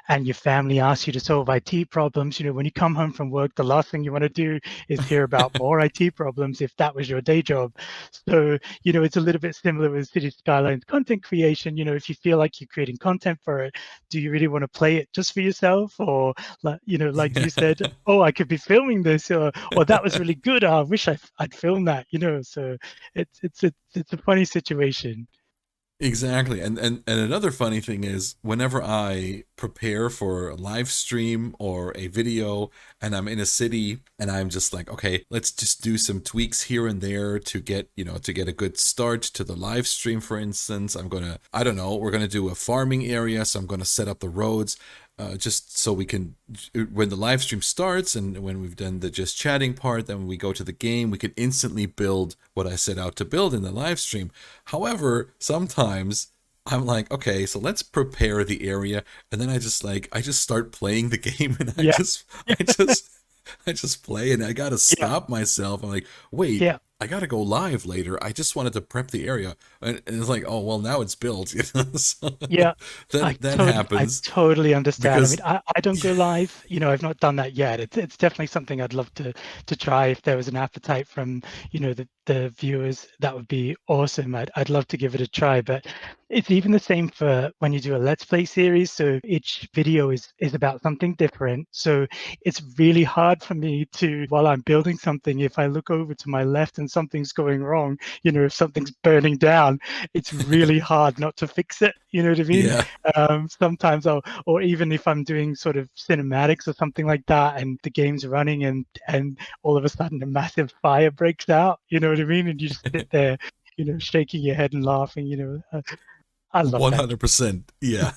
and your family asks you to solve IT problems, when you come home from work, the last thing you want to do is hear about more IT problems if that was your day job. So, it's a little bit similar with City Skylines content creation. If you feel like you're creating content for it, do you really want to play it just for yourself, or like you said, oh, I could be filming this, or that was really good, I wish I'd filmed that, so it's a funny situation. Exactly. And another funny thing is whenever I prepare for a live stream or a video and I'm in a city and I'm just like, okay, let's just do some tweaks here and there to get, to get a good start to the live stream, for instance. I don't know, we're going to do a farming area, so I'm going to set up the roads. Just so we can, when the live stream starts and when we've done the just chatting part, then when we go to the game, we can instantly build what I set out to build in the live stream. However, sometimes I'm like, okay, so let's prepare the area, and then I just start playing the game, and Yeah, I just play, and I gotta yeah, stop myself. I'm like, wait, yeah. I gotta go live later. I just wanted to prep the area, and it's like, oh well, now it's built. So Yeah, that I happens totally understand. I mean, because I don't go yeah, live. I've not done that yet. It's definitely something I'd love to try if there was an appetite from, the viewers. That would be awesome. I'd love to give it a try. But it's even the same for when you do a Let's Play series. So each video is about something different. So it's really hard for me to, while I'm building something, if I look over to my left and something's going wrong, if something's burning down, it's really hard not to fix it. You know what I mean? yeah. Sometimes or even if I'm doing sort of cinematics or something like that, and the game's running, and all of a sudden a massive fire breaks out. You know what I mean? And you just sit there, shaking your head and laughing. I love that. 100%. Yeah.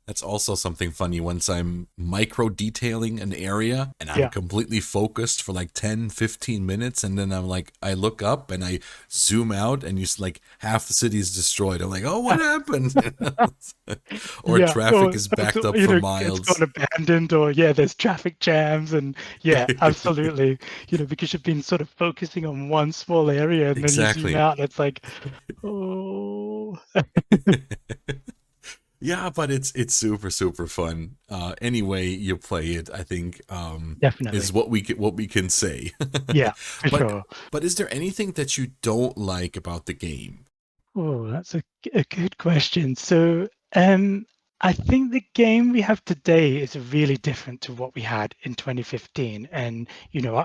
That's also something funny once I'm micro detailing an area and I'm Yeah. completely focused for like 10, 15 minutes. And then I'm like, I look up and I zoom out and like half the city is destroyed. I'm like, oh, what happened? Or Yeah, traffic is backed up for it's gone miles. abandoned, or yeah, there's traffic jams, and yeah, absolutely. Because you've been sort of focusing on one small area, and then you zoom Exactly. out, and it's like, oh, Yeah, but it's super super fun. Any way you play it, I think is definitely. what we can say. Yeah, for but sure. but is there anything that you don't like about the game? Oh, that's a good question. So, I think the game we have today is really different to what we had in 2015. And,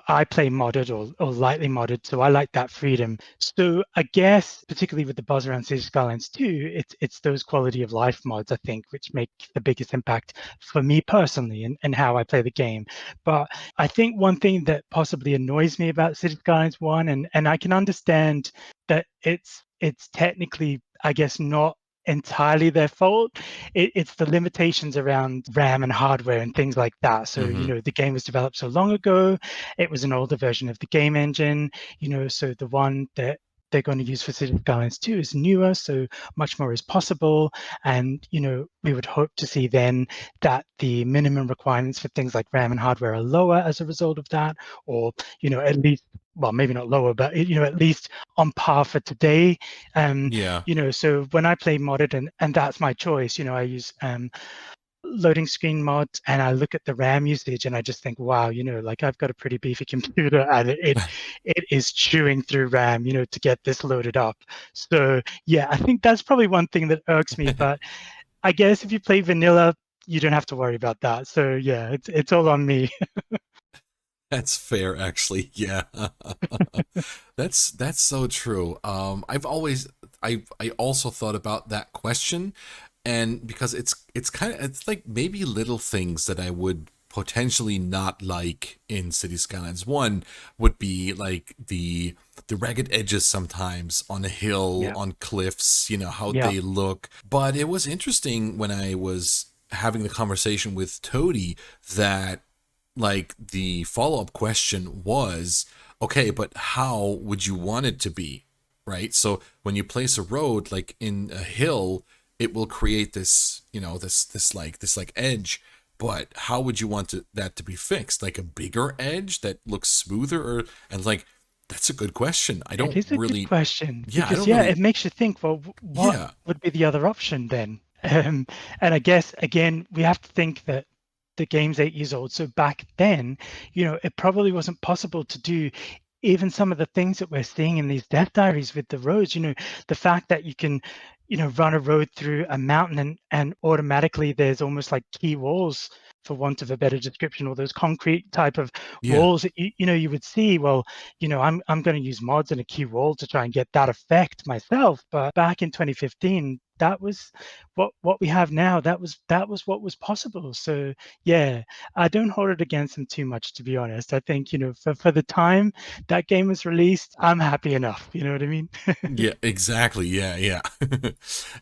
I play modded or lightly modded, so I like that freedom. So I guess, particularly with the buzz around City Skylines 2, it's those quality of life mods, I think, which make the biggest impact for me personally and how I play the game. But I think one thing that possibly annoys me about City Skylines 1, and I can understand that it's technically, I guess, not entirely their fault. It's the limitations around RAM and hardware and things like that. So, Hmm. the game was developed so long ago. It was an older version of the game engine, so the one that they're going to use for City Skylines 2 is newer, so much more is possible. And, we would hope to see then that the minimum requirements for things like RAM and hardware are lower as a result of that, or, at least, well, maybe not lower, but, at least on par for today. Um, Yeah. so when I play modded, and that's my choice, I use loading screen mods, and I look at the RAM usage and I just think, wow, like I've got a pretty beefy computer, and it is chewing through RAM, to get this loaded up. So yeah, I think that's probably one thing that irks me. But I guess if you play vanilla, you don't have to worry about that. So yeah, it's all on me. That's fair, actually. Yeah, that's so true. I also thought about that question, and because it's kind of it's like maybe little things that I would potentially not like in City Skylines. One would be like the ragged edges sometimes on a hill, Yeah. on cliffs, how Yeah. they look. But it was interesting when I was having the conversation with Toady that like the follow-up question was, okay, but how would you want it to be? Right? So when you place a road like in a hill, it will create this, this like edge. But how would you want that to be fixed? Like a bigger edge that looks smoother, and like that's a good question. I It don't is a good really, question yeah, I because, don't yeah, it really, makes you think, well, what yeah, would be the other option then? And I guess, again, we have to think that the game's 8 years old. So back then, it probably wasn't possible to do even some of the things that we're seeing in these death diaries with the roads. The fact that you can, run a road through a mountain and automatically there's almost like key walls, for want of a better description, or those concrete type of yeah, walls that you would see. Well, I'm going to use mods and a key wall to try and get that effect myself. But back in 2015, that was what we have now. That was what was possible. So yeah, I don't hold it against them too much, to be honest. I think, for the time that game was released, I'm happy enough. You know what I mean? yeah, exactly. Yeah, yeah.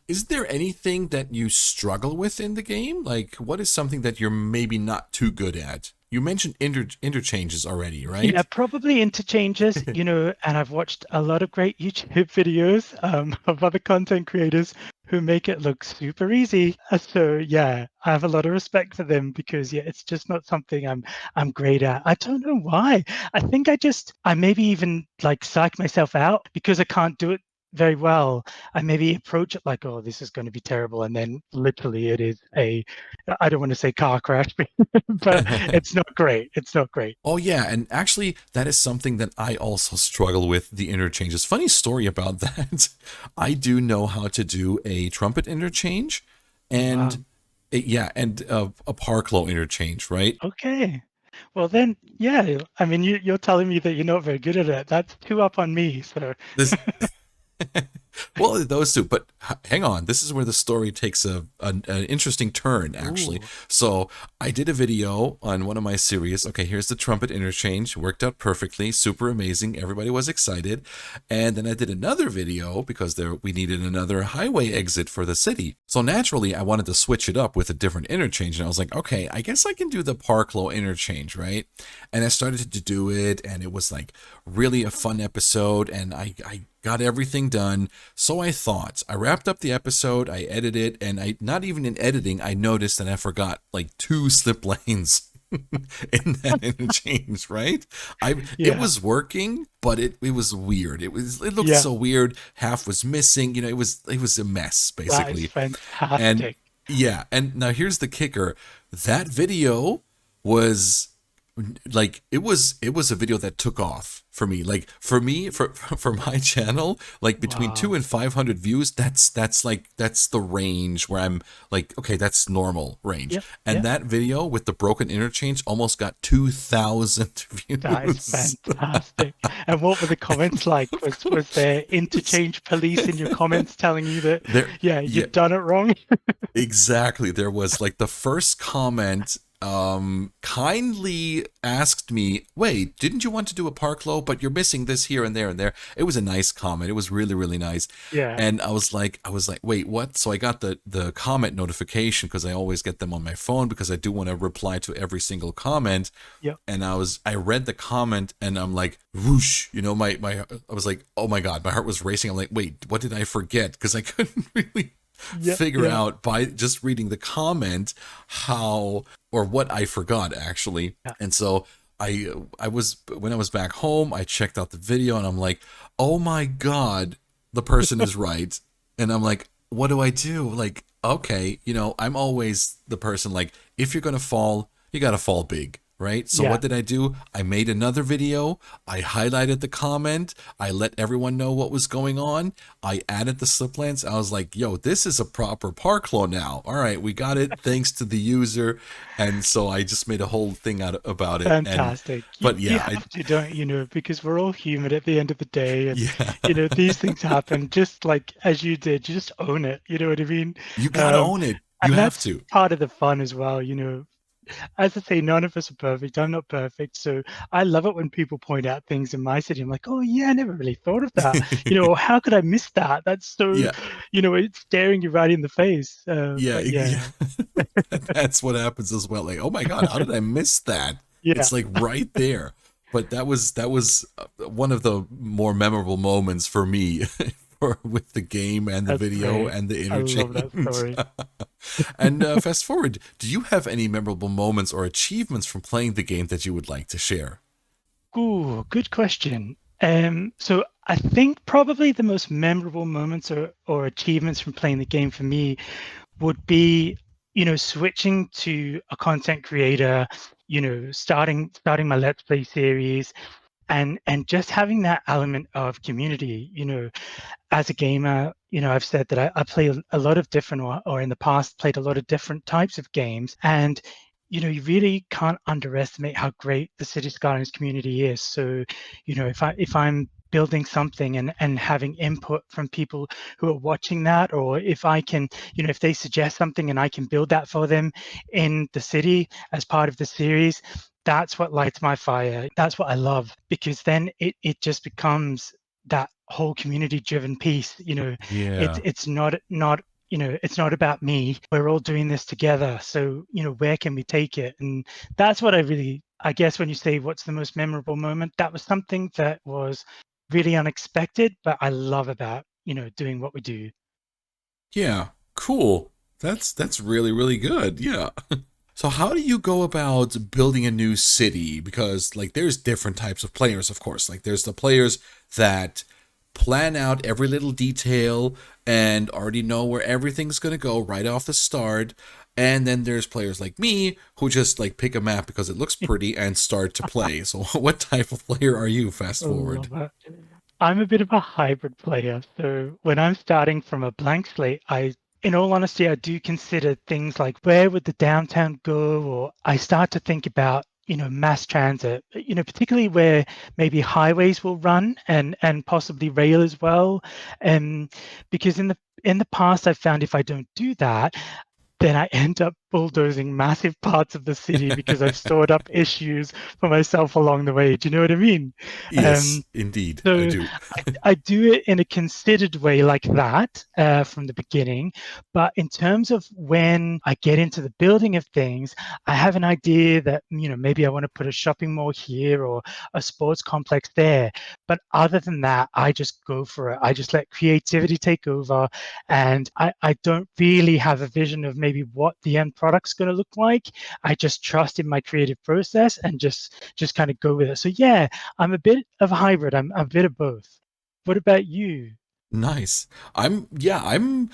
Is there anything that you struggle with in the game? Like, what is something that you're maybe not too good at? You mentioned interchanges already, Yeah, right? probably interchanges, and I've watched a lot of great YouTube videos of other content creators who make it look super easy. So yeah, I have a lot of respect for them because, yeah, it's just not something I'm great at. I don't know why. I think I maybe even like psych myself out because I can't do it very well. I maybe approach it like, oh, this is going to be terrible, and then literally it is I don't want to say car crash, but it's not great. It's not great. Oh yeah, and actually that is something that I also struggle with, the interchanges. Funny story about that. I do know how to do a trumpet interchange Wow. and yeah, and a Parklow interchange, right? Okay. Well then, yeah. I mean, you're telling me that you're not very good at it. That's two up on me. So, This well, those two, but hang on. This is where the story takes an interesting turn, actually. ooh, So, I did a video on one of my series. Okay, here's the trumpet interchange. Worked out perfectly, super amazing. Everybody was excited. And then I did another video because we needed another highway exit for the city. So, naturally, I wanted to switch it up with a different interchange. And I was like, okay, I guess I can do the Parklow interchange, right? And I started to do it, and it was like really a fun episode. And I got everything done. So I thought. I wrapped up the episode, I edited, and I not even in editing, I noticed that I forgot like 2 slip lanes in that interchange, right? It yeah, was working, but it was weird. It looked yeah. so weird. Half was missing. It was a mess That is basically. And fantastic. yeah, and now here's the kicker. That video was like it was a video that took off for me, like for my channel, like between 2 Wow. and 500 views. That's the range where I'm like, okay, that's normal range. Yep. And Yep. that video with the broken interchange almost got 2,000 That is views. fantastic. And what were the comments like? Was there interchange police in your comments telling you that, there yeah, Yeah, you'd done it wrong? exactly. There was like the first comment kindly asked me, "Wait, didn't you want to do a Parklow, but you're missing this here and there and there." It was a nice comment. It was really really nice. Yeah. And I was like, "Wait, what?" So I got the comment notification because I always get them on my phone because I do want to reply to every single comment. Yep. And I read the comment and I'm like, whoosh, I was like, "Oh my God," my heart was racing. I'm like, "Wait, what did I forget?" Because I couldn't really Yep. figure Yeah. out by just reading the comment how or what I forgot actually. Yeah. And so I was when I was back home, I checked out the video and I'm like, "Oh my God, the person is right." And I'm like, "What do I do?" Like, okay, I'm always the person like, if you're going to fall, you got to fall big. Right. So Yeah. what did I do? I made another video. I highlighted the comment. I let everyone know what was going on. I added the slip lanes. I was like, yo, this is a proper park law now. All right, we got it thanks to the user. And so I just made a whole thing about it. Fantastic. You But you yeah, have to, don't you know, because we're all human at the end of the day, and yeah, these things happen. Just like as you did, you just own it. You know what I mean? you got to Um, own it. You and have that's to. part of the fun as well. as I say, none of us are perfect. I'm not perfect. So I love it when people point out things in my city. I'm like, oh yeah, I never really thought of that. Or how could I miss that? That's so, Yeah, it's staring you right in the face. yeah, But yeah, that's what happens as well. Like, oh my god, how did I miss that? yeah, It's like right there. But that was one of the more memorable moments for me, with the game and the that's video great. and the I love that interchange. story. And fast forward, do you have any memorable moments or achievements from playing the game that you would like to share? Ooh, good question. So I think probably the most memorable moments or achievements from playing the game for me would be, switching to a content creator, starting my Let's Play series and just having that element of community. As a gamer, I've said that I play a lot of different, or in the past played a lot of different types of games, and you really can't underestimate how great the City Skylines community is. So, if I'm building something and having input from people who are watching that, or if I can, if they suggest something and I can build that for them in the city as part of the series, that's what lights my fire. That's what I love, because then it just becomes that whole community driven piece. it's Yeah. it's not it's not about me. We're all doing this together. So, where can we take it? And that's what I guess when you say what's the most memorable moment, that was something that was really unexpected, but I love about, doing what we do. Yeah. Cool. That's really really good. Yeah. So how do you go about building a new city? Because like there's different types of players, of course. Like there's the players that plan out every little detail and already know where everything's going to go right off the start. And then there's players like me who just like pick a map because it looks pretty and start to play. So what type of player are you, fast I forward? love that. I'm a bit of a hybrid player. So when I'm starting from a blank slate, in all honesty, I do consider things like where would the downtown go, or I start to think about, mass transit, particularly where maybe highways will run and possibly rail as well. And because in the past, I've found if I don't do that, then I end up bulldozing massive parts of the city because I've stored up issues for myself along the way. Do you know what I mean? Yes, Um, indeed, I so do. I do it in a considered way like that from the beginning. But in terms of when I get into the building of things, I have an idea that, maybe I want to put a shopping mall here or a sports complex there. But other than that, I just go for it. I just let creativity take over. And I don't really have a vision of maybe what the end product's going to look like. I just trust in my creative process and just kind of go with it. So yeah, I'm a bit of a hybrid. I'm a bit of both. What about you? Nice. I'm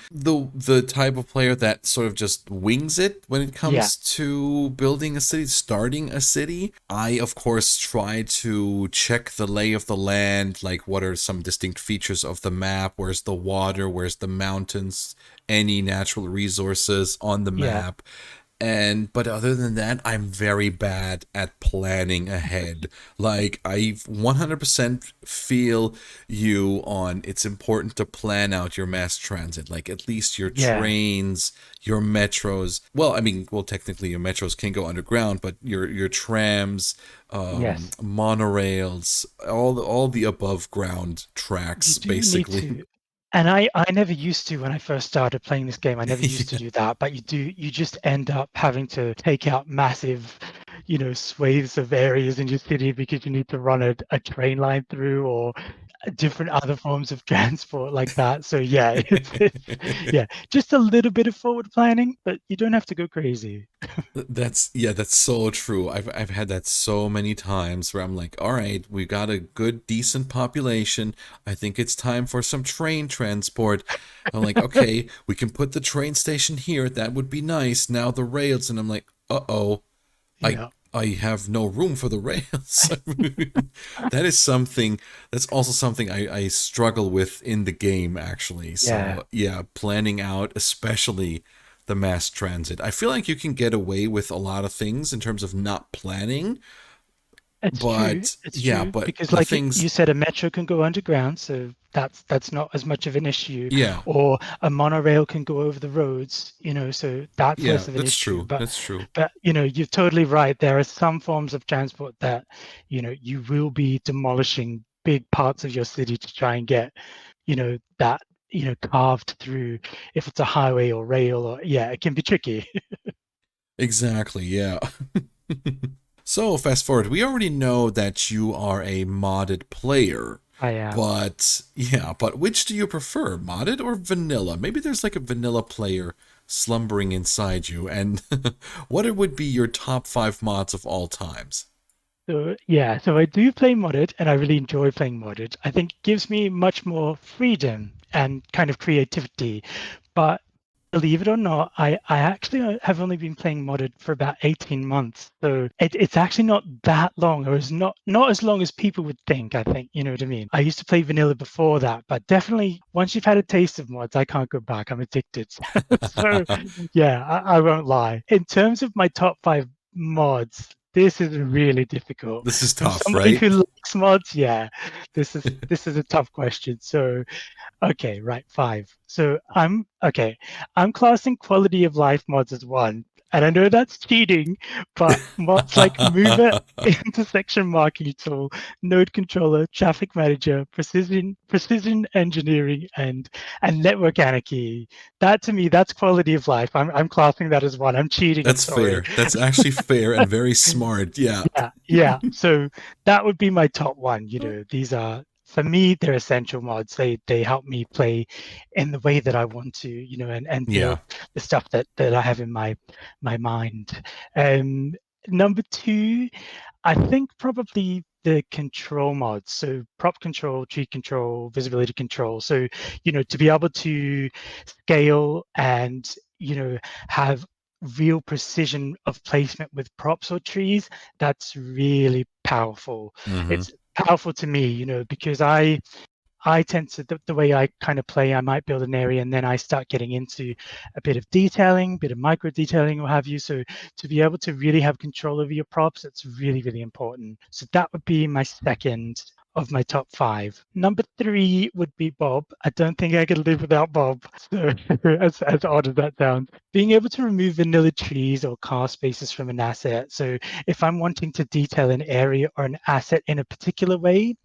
the type of player that sort of just wings it when it Yeah, comes to building a city, starting a city. I of course try to check the lay of the land, like what are some distinct features of the map, where's the water, where's the mountains, any natural resources on the yeah, map. And but other than that, I'm very bad at planning ahead. Like I 100% feel you on it's important to plan out your mass transit, like at least your yeah, trains, your metros. Well, I mean, well technically your metros can go underground, but your trams, yes. monorails, all the above ground You tracks do need basically. to. And I never used to when I first started playing this game. I never used to Yeah. do that, but you just end up having to take out massive, swathes of areas in your city because you need to run a train line through or different other forms of transport like that. So yeah, it's yeah, just a little bit of forward planning, but you don't have to go crazy. That's yeah, that's so true. I've had that so many times where I'm like, all right, we got a good decent population. I think it's time for some train transport. I'm like, okay, we can put the train station here. That would be nice. Now the rails, and I'm like, uh-oh, I Yeah. I have no room for the rails. That is something that's also something I struggle with in the game actually. Yeah. So yeah, planning out especially the mass transit. I feel like you can get away with a lot of things in terms of not planning, It's true. But It's yeah, true but because, the like things, you said, a metro can go underground, so that's not as much of an issue. yeah, Or a monorail can go over the roads, so that's yeah, less of an that's issue. true. But That's true. but you're totally right. There are some forms of transport that you will be demolishing big parts of your city to try and get that carved through. If it's a highway or rail, or yeah, it can be tricky. Exactly, yeah. So, fast forward, we already know that you are a modded player. I am. But yeah, but which do you prefer, modded or vanilla? Maybe there's like a vanilla player slumbering inside you, and what it would be your top 5 mods of all times? So yeah, so I do play modded and I really enjoy playing modded. I think it gives me much more freedom and kind of creativity. But believe it or not, I actually have only been playing modded for about 18 months. So it's actually not that long, or it's not as long as people would think, I think, you know what I mean? I used to play vanilla before that, but definitely once you've had a taste of mods, I can't go back. I'm addicted. So yeah, I won't lie. In terms of my top 5 mods, this is really difficult. This is From tough, somebody right? who likes mods, yeah, this is a tough question. So okay, right, 5. So I'm classing quality of life mods as one. And I know that's cheating, but mods like Mover, intersection marking tool, node controller, traffic manager, precision engineering, and network anarchy. That to me, that's quality of life. I'm classing that as one. I'm cheating, I'm That's sorry. fair. That's actually fair and very smart. Yeah. Yeah, yeah. So that would be my top one. These are for me, they're essential mods. They help me play in the way that I want to, and build Yeah. the stuff that I have in my mind. Number two, I think probably the control mods. So prop control, tree control, visibility control. So, to be able to scale and, have real precision of placement with props or trees, that's really powerful. Hmm. It's powerful to me, because I tend to the way I kind of play, I might build an area and then I start getting into a bit of detailing, bit of micro detailing, or have you. So to be able to really have control over your props, it's really, really important. So that would be my second of my top 5. Number 3 would be Bob. I don't think I could live without Bob. So as odd as that sounds, being able to remove vanilla trees or car spaces from an asset. So if I'm wanting to detail an area or an asset in a particular way,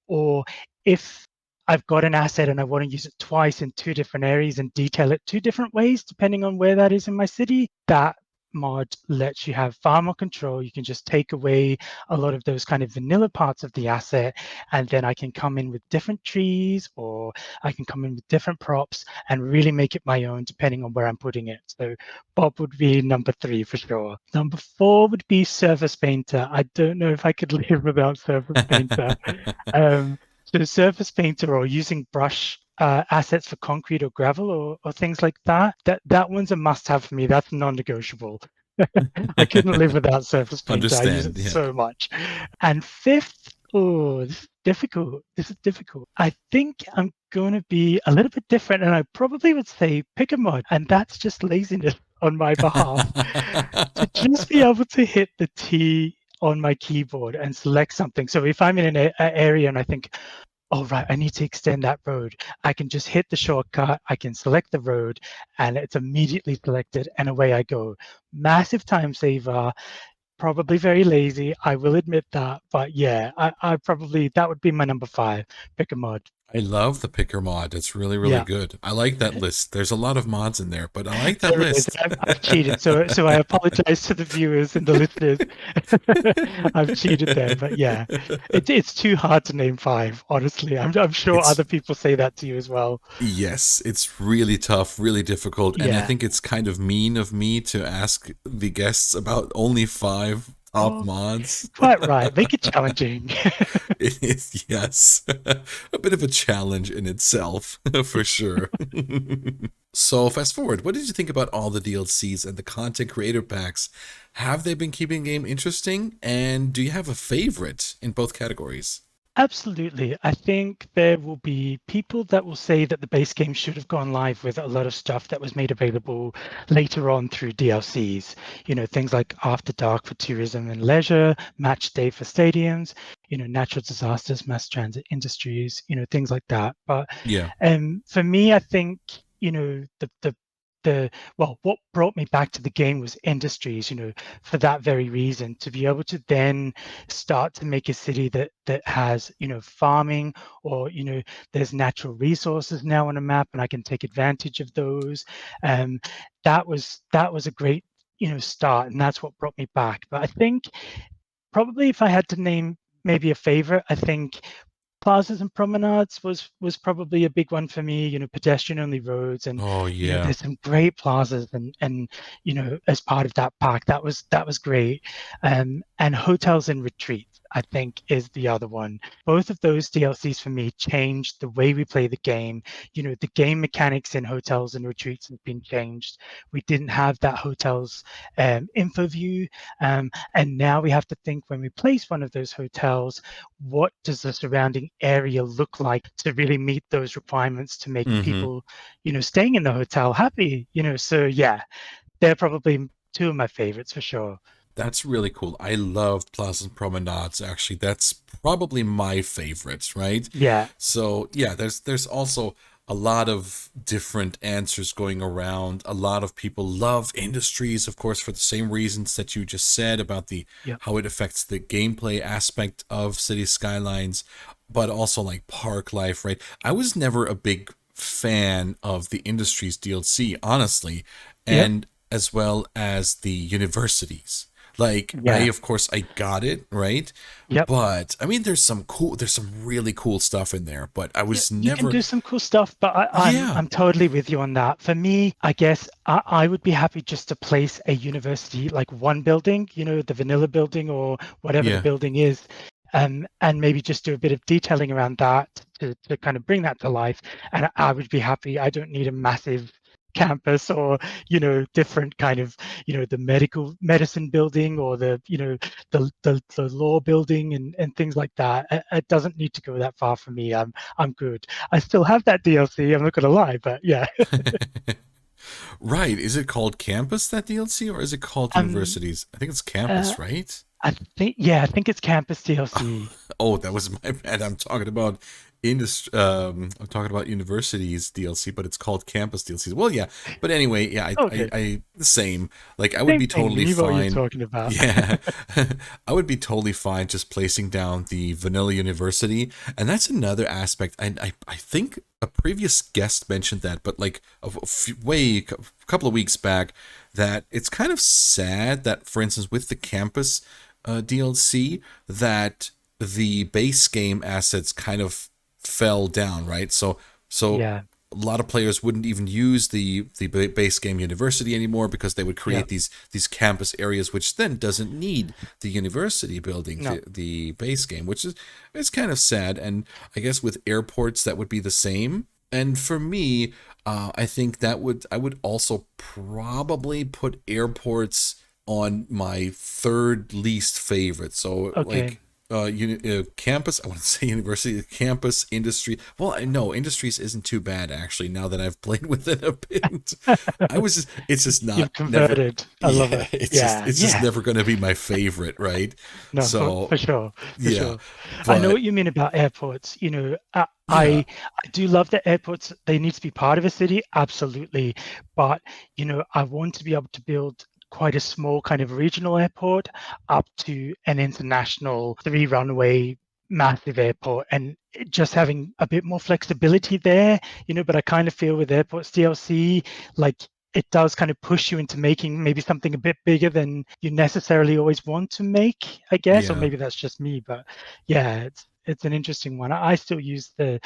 or if I've got an asset and I want to use it twice in 2 different areas and detail it 2 different ways, depending on where that is in my city, that mod lets you have far more control. You can just take away a lot of those kind of vanilla parts of the asset, and then I can come in with different trees, or I can come in with different props and really make it my own depending on where I'm putting it. So Bob would be number 3 for sure. Number 4 would be Surface Painter. I don't know if I could live without Surface Painter. So surface painter or using brush assets for concrete or gravel or things like that, that one's a must-have for me. That's non-negotiable. I couldn't live without surface painter. I use it Understand. Yeah. so much. And fifth, oh, this is difficult. This is difficult. I think I'm going to be a little bit different, and I probably would say pick a mod, and that's just laziness on my behalf. To just be able to hit the T on my keyboard and select something. So if I'm in an area and I think, oh, right, I need to extend that road, I can just hit the shortcut, I can select the road, and it's immediately selected, and away I go. Massive time saver, probably very lazy, I will admit that. But yeah, I probably, that would be my number 5, pick a mod. I love the picker mod. It's really, really Yeah. good. I like that list. There's a lot of mods in there, but I like that There is. list. I've cheated, so I apologize to the viewers and the listeners. I've cheated there, but yeah, it's too hard to name 5. Honestly, I'm sure It's other people say that to you as well. Yes, it's really tough, really difficult, and I Yeah. think it's kind of mean of me to ask the guests about only 5 top Oh, mods. quite right. Make it challenging. It is, yes, a bit of a challenge in itself, for sure. So, fast forward, what did you think about all the DLCs and the content creator packs? Have they been keeping the game interesting? And do you have a favorite in both categories? Absolutely. I think there will be people that will say that the base game should have gone live with a lot of stuff that was made available later on through DLCs. Things like After Dark for tourism and leisure, Match Day for stadiums, natural disasters, mass transit industries, things like that. But Yeah. for me, I think, the well, what brought me back to the game was industries, for that very reason, to be able to then start to make a city that has farming, or there's natural resources now on a map and I can take advantage of those. um that was a great start, and that's what brought me back. But I think probably if I had to name maybe a favorite, I think plazas and promenades was probably a big one for me. Pedestrian only roads, and Oh yeah. there's some great plazas, and as part of that pack, that was great. And hotels and retreats, I think, is the other one. Both of those DLCs for me changed the way we play the game. The game mechanics in hotels and retreats have been changed. We didn't have that hotels info view, and now we have to think, when we place one of those hotels, what does the surrounding area look like to really meet those requirements to make Mm-hmm. people, staying in the hotel happy? So yeah, they're probably two of my favorites for sure. That's really cool. I love Pleasant Promenades. Actually, that's probably my favorite, right? Yeah, So yeah, there's also a lot of different answers going around. A lot of people love industries, of course, for the same reasons that you just said about the yeah, how it affects the gameplay aspect of City Skylines, but also like park life, right? I was never a big fan of the industries DLC, honestly, yep, and as well as the universities. Like I, yeah, of course, I got it, right? yep. But I mean, there's some really cool stuff in there, but I Yeah, was you can never, do some cool stuff, but I'm yeah, I'm totally with you on that. For me, I guess I would be happy just to place a university, like one building, the vanilla building or whatever the yeah. building is, and maybe just do a bit of detailing around that to kind of bring that to life. And I would be happy. I don't need a massive campus, or different kind of, the medical medicine building, or the law building, and things like that. It doesn't need to go that far for me. I'm good. I still have that DLC. I'm not gonna lie, but yeah. Right. Is it called Campus, that DLC, or is it called Um. Universities? I think it's Uh. Campus, right? I think it's Campus DLC. Oh, that was my bad. I'm talking about universities DLC, but it's called campus DLC. Well, yeah, but anyway, yeah, Okay. the same. Like, I would Same be thing. totally You know what you're fine. talking about. Yeah, I would be totally fine just placing down the vanilla university, and that's another aspect. I think a previous guest mentioned that, but like a couple of weeks back, that it's kind of sad that, for instance, with the campus DLC, that the base game assets kind of fell down, right? So Yeah. a lot of players wouldn't even use the base game university anymore because they would Yeah. create these campus areas, which then doesn't need the university building, No. the base game, which is kind of sad. And I guess with airports that would be the same. And for me, I think I would also probably put airports on my third least favorite. So Okay. like campus, I want to say university, campus, industry. Well, I know industries isn't too bad actually. Now that I've played with it a bit, it's just not You've never. converted. I love Yeah, it. Yeah. it's just Yeah. never going to be my favorite, right? No, for So sure, for yeah, sure. I know but what you mean about airports. yeah, I do love that airports. They need to be part of a city, absolutely. But I want to be able to build quite a small kind of regional airport up to an international three runway massive airport, and just having a bit more flexibility there. But I kind of feel with airports DLC, like it does kind of push you into making maybe something a bit bigger than you necessarily always want to make, I guess, or yeah. maybe that's just me. But yeah, it's an interesting one. I still use the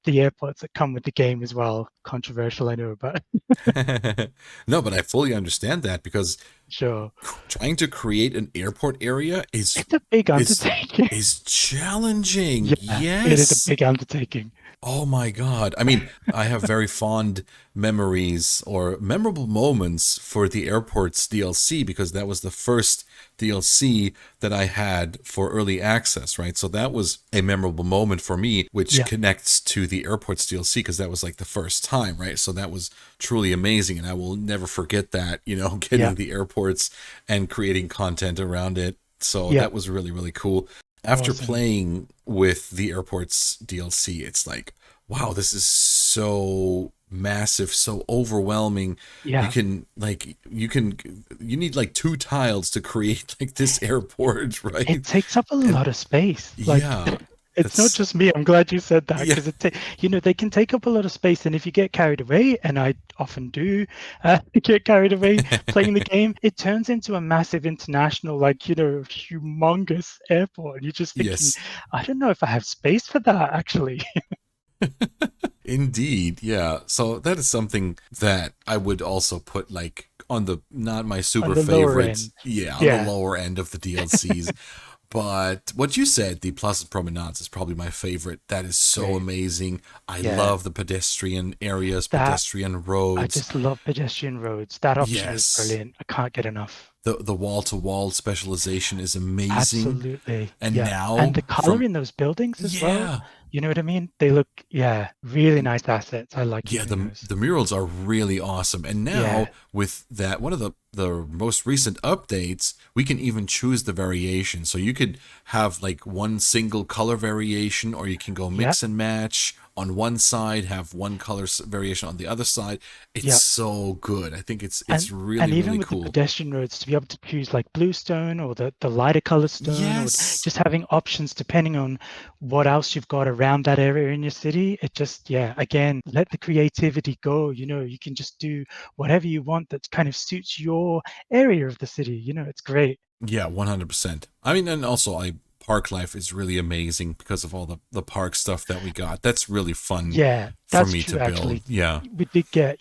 airports that come with the game as well. Controversial, I know, but No, but I fully understand that because sure, trying to create an airport area it's a big is undertaking. is challenging. Yeah, it is a Yes. big undertaking. Oh my God. I mean, I have very fond memories or memorable moments for the Airports DLC because that was the first DLC that I had for early access, right? So that was a memorable moment for me, which Yeah. connects to the airports DLC because that was like the first time, right? So that was truly amazing. And I will never forget that, Yeah. getting the airports and creating content around it. So Yeah. that was really, really cool. After Awesome. playing with the airports DLC, it's like, wow, this is so massive, so overwhelming. You Yeah. can you need like two tiles to create like this airport, It right? takes up a And lot of space. Like, yeah, it's not it's just me. I'm glad you said that yeah. because they can take up a lot of space. And if you get carried away, and I often do get carried away playing the game, it turns into a massive international, like, humongous airport. You're just thinking, Yes, I don't know if I have space for that, actually. indeed. Yeah. So that is something that I would also put like on the not my On super the lower favorites. end. Yeah, on the Yeah. lower end of the DLCs. But what you said, the Pleasant Promenades is probably my favorite. That is so Great. amazing. I Yeah. love the pedestrian areas, That pedestrian I roads. just love pedestrian roads. That option is Yes. brilliant. I can't get enough. The wall to wall specialization is amazing. Absolutely. And Yeah. And now the color from in those buildings as well. yeah, You know what I mean? They look, yeah, really and nice assets. I like yeah, using the those. the murals are really awesome. And now Yeah. with that one of the most recent updates, we can even choose the variation. So you could have like one single color variation, or you can go Yeah. mix and match on one side, have one color variation on the other side. It's Yeah. so good. I think it's And really and even really with the cool. pedestrian roads, to be able to choose like bluestone or the lighter color stone, or Yes. just having options depending on what else you've got around that area in your city, it just, yeah, again, let the creativity go. You can just do whatever you want that kind of suits your area of the city. It's great. Yeah, 100%. I mean, and also I park life is really amazing because of all the park stuff that we got. That's really fun Yeah, for that's me to true, build. actually. Yeah. We did get,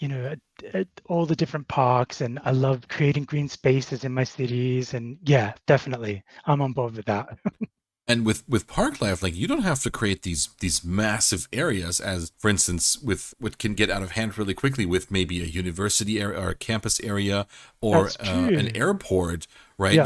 all the different parks, and I love creating green spaces in my cities. And yeah, definitely, I'm on board with that. And with park life, like you don't have to create these massive areas as for instance with what can get out of hand really quickly with maybe a university area or a campus area or That's an true. airport, right? Yeah.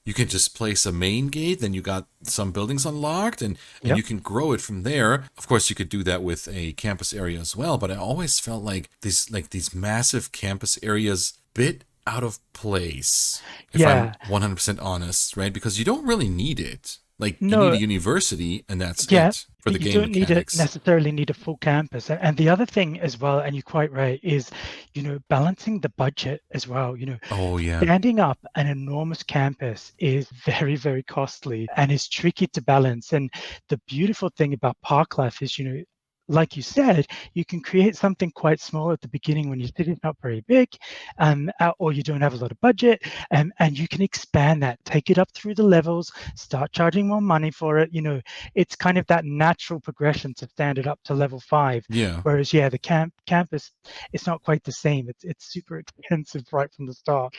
You can just place a main gate, then you got some buildings unlocked, and Yep. you can grow it from there. Of course, you could do that with a campus area as well, but I always felt like these massive campus areas bit out of place, if I'm Yeah. 100% honest, right? Because you don't really need it. Like you need a No, university and that's yeah, it for the but you game don't need it mechanics. necessarily need a full campus. And the other thing as well, and you're quite right, is, balancing the budget as well. Oh yeah. Standing up an enormous campus is very, very costly and is tricky to balance. And the beautiful thing about park life is, like you said, you can create something quite small at the beginning when your city's not very big, or you don't have a lot of budget, and you can expand that, take it up through the levels, start charging more money for it. It's kind of that natural progression to stand it up to level 5. Yeah. Whereas, yeah, the campus, it's not quite the same. It's super expensive right from the start.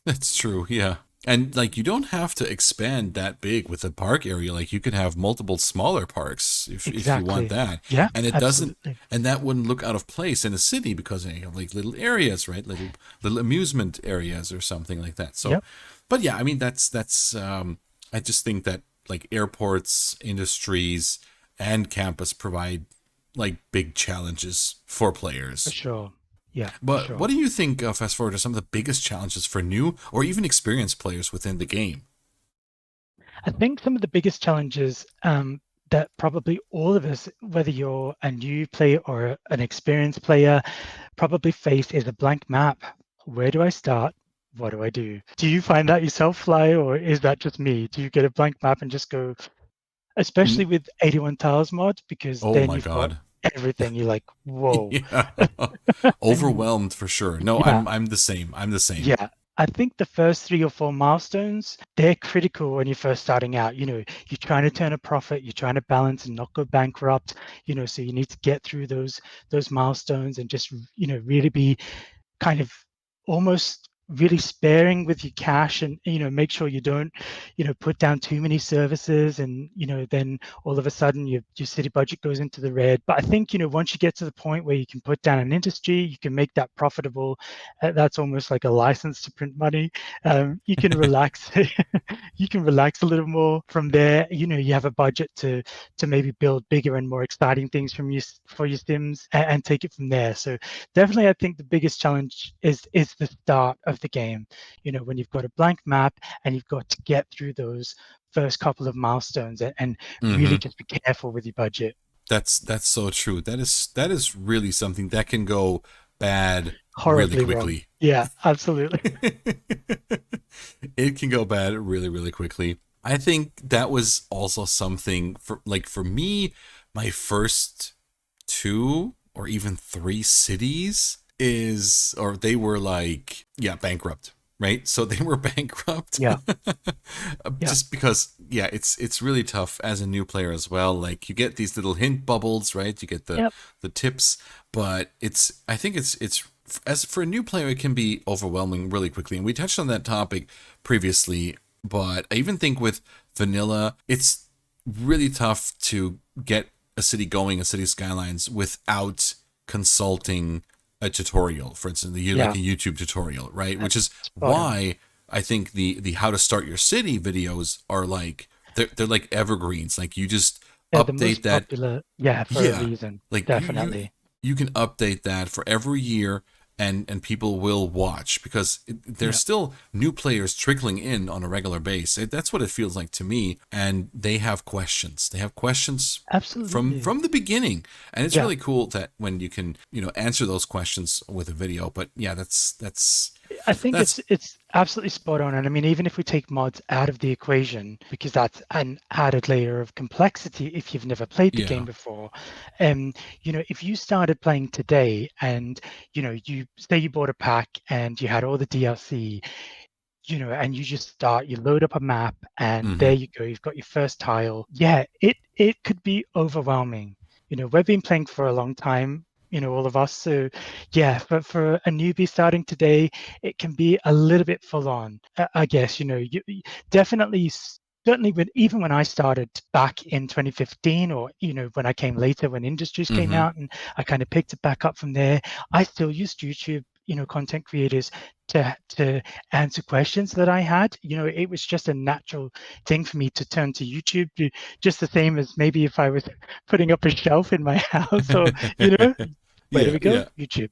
That's true. Yeah. And like you don't have to expand that big with a park area. Like you can have multiple smaller parks if you want Exactly. that. Yeah, And it doesn't absolutely. and that wouldn't look out of place in a city because you have like little areas, right? Little amusement areas or something like that. So Yep, but yeah, I mean that's I just think that like airports, industries, and campus provide like big challenges for for players. sure. Yeah, for But what sure. do you think, fast forward, are some of the biggest challenges for new or even experienced players within the game? I think some of the biggest challenges, that probably all of us, whether you're a new player or an experienced player, probably face is a blank map. Where do I start? What do I do? Do you find that yourself, Fly, or is that just me? Do you get a blank map and just go, especially N- with 81 tiles mod, because Oh then my you've got god. everything. You're like, whoa. Yeah. And Overwhelmed for sure. No, yeah, I'm the same. I'm the same. yeah. I think the first 3 or 4 milestones, they're critical when you're first starting out. You're trying to turn a profit, you're trying to balance and not go bankrupt, so you need to get through those milestones and just, really be kind of almost really sparing with your cash, and make sure you don't put down too many services, and then all of a sudden your city budget goes into the red. But I think once you get to the point where you can put down an industry, you can make that profitable. That's almost like a license to print money. You can relax. You can relax a little more from there. You have a budget to maybe build bigger and more exciting things for your sims, and take it from there. So definitely, I think the biggest challenge is the start of the game. When you've got a blank map and you've got to get through those first couple of milestones, and really Hmm. just be careful with your budget. That's so true. That is really something that can go bad really Horribly wrong. quickly. Yeah, absolutely. It can go bad really, really quickly. I think that was also something for me, my first two or even three cities or they were like, yeah, bankrupt, right? So they were bankrupt. Yeah, yeah, Just because, yeah, it's really tough as a new player as well. Like you get these little hint bubbles, right? You get the yep. the tips, but I think it's as for a new player, it can be overwhelming really quickly. And we touched on that topic previously, but I even think with vanilla, it's really tough to get a city going, a city skylines, without consulting a tutorial. For instance, like Yeah, a YouTube tutorial, right? Which is spot on. why I think the how to start your city videos are like they're like evergreens. Like you just They're the update most that. popular, yeah, for a Yeah, reason. like Definitely. you can update that for every year, and people will watch because there's Yeah, still new players trickling in on a regular base. That's what it feels like to me, and they have questions. They have questions absolutely. from the beginning, and it's Yeah. really cool that when you can answer those questions with a video. But yeah, I think that's it's absolutely spot on. And I mean, even if we take mods out of the equation, because that's an added layer of complexity if you've never played the game yeah. before. Um, if you started playing today and you say you bought a pack and you had all the DLC, and you just start, you load up a map, and there Hmm. you go, you've got your first tile. Yeah, it could be overwhelming. We've been playing for a long time, all of us. So yeah, for a newbie starting today, it can be a little bit full on. I guess, definitely. Certainly, even when I started back in 2015, or when I came later, when industries came Hmm. out, and I kind of picked it back up from there, I still used YouTube, content creators to answer questions that I had. It was just a natural thing for me to turn to YouTube, just the same as maybe if I was putting up a shelf in my house, or, where do Yeah, we go? yeah. YouTube.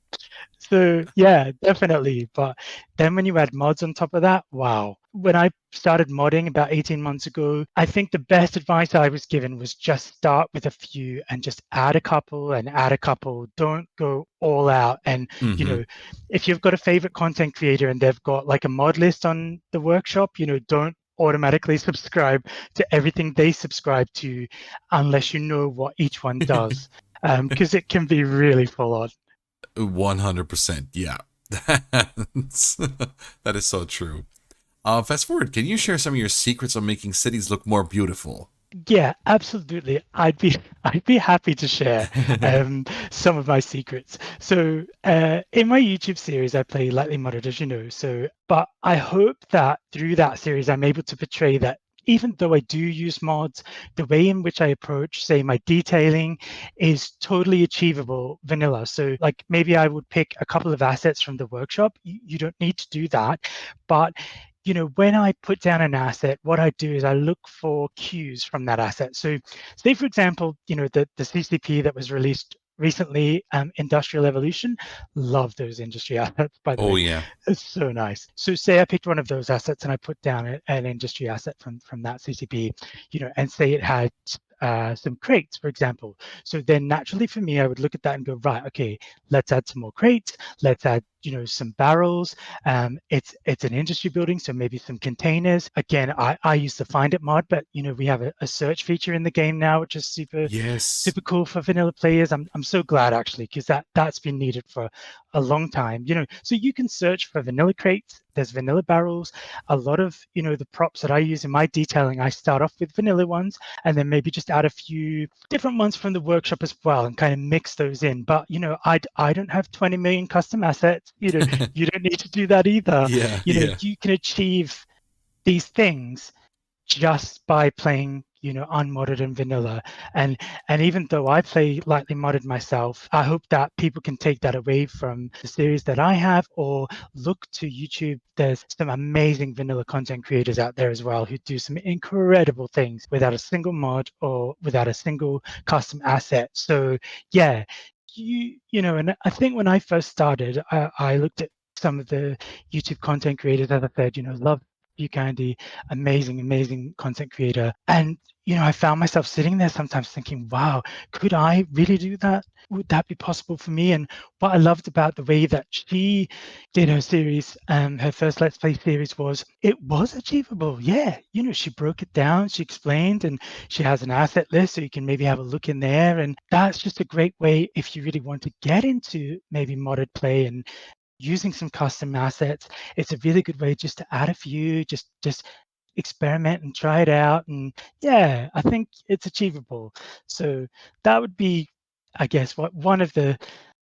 So yeah, definitely. But then when you add mods on top of that, wow. When I started modding about 18 months ago, I think the best advice I was given was just start with a few and just add a couple and add a couple. Don't go all out. And, Hmm. if you've got a favorite content creator and they've got like a mod list on the workshop, don't automatically subscribe to everything they subscribe to unless you know what each one does, because it can be really full on. 100%. Yeah. That's, that is so true. Fast forward, can you share some of your secrets on making cities look more beautiful? Yeah, absolutely. I'd be happy to share some of my secrets. So in my YouTube series, I play lightly modded, as you know. So, but I hope that through that series, I'm able to portray that even though I do use mods, the way in which I approach, say, my detailing is totally achievable vanilla. So, like maybe I would pick a couple of assets from the workshop. You don't need to do that, but when I put down an asset, what I do is I look for cues from that asset. So say, for example, the CCP that was released recently, Industrial Evolution, love those industry assets, by the Oh way. yeah. It's so nice. So say I picked one of those assets and I put down an industry asset from that CCP, and say it had some crates, for example. So then naturally for me, I would look at that and go, right, okay, let's add some more crates. Let's add, some barrels. It's an industry building, so maybe some containers. Again, I use the Find It mod, but we have a search feature in the game now, which is super Yes. super cool for vanilla players. I'm so glad actually, because that's been needed for a long time. So you can search for vanilla crates. There's vanilla barrels. A lot of the props that I use in my detailing, I start off with vanilla ones, and then maybe just add a few different ones from the workshop as well, and kind of mix those in. But I don't have 20 million custom assets. You don't need to do that either. Yeah, yeah. You can achieve these things just by playing unmodded and vanilla. And even though I play lightly modded myself, I hope that people can take that away from the series that I have, or look to YouTube. There's some amazing vanilla content creators out there as well who do some incredible things without a single mod or without a single custom asset. So yeah, and I think when I first started, I looked at some of the YouTube content creators, as I said, love you, Candy, amazing content creator. And I found myself sitting there sometimes thinking, wow, could I really do that? Would that be possible for me? And what I loved about the way that she did her series, her first Let's Play series, was it was achievable. Yeah, she broke it down, she explained, and she has an asset list, so you can maybe have a look in there. And that's just a great way if you really want to get into maybe modded play and using some custom assets. It's a really good way just to add a few, just experiment and try it out. And yeah, I think it's achievable. So that would be, I guess, what one of the,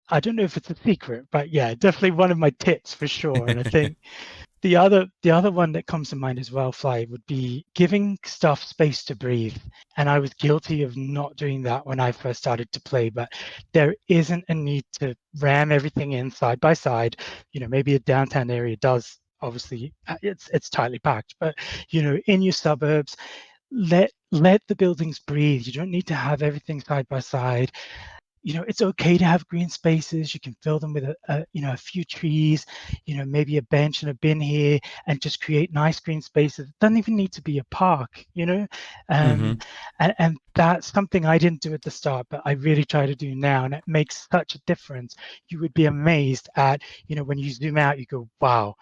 I don't know if it's a secret, but yeah, definitely one of my tips for sure. And I think the other one that comes to mind as well, Fly, would be giving stuff space to breathe. And I was guilty of not doing that when I first started to play, but there isn't a need to ram everything in side by side. Maybe a downtown area does, obviously it's tightly packed, but in your suburbs, let the buildings breathe. You don't need to have everything side by side. It's okay to have green spaces. You can fill them with a few trees, maybe a bench and a bin here, and just create nice green spaces. It doesn't even need to be a park, um, Hmm. and that's something I didn't do at the start, but I really try to do now, and it makes such a difference. You would be amazed at, when you zoom out, you go, wow,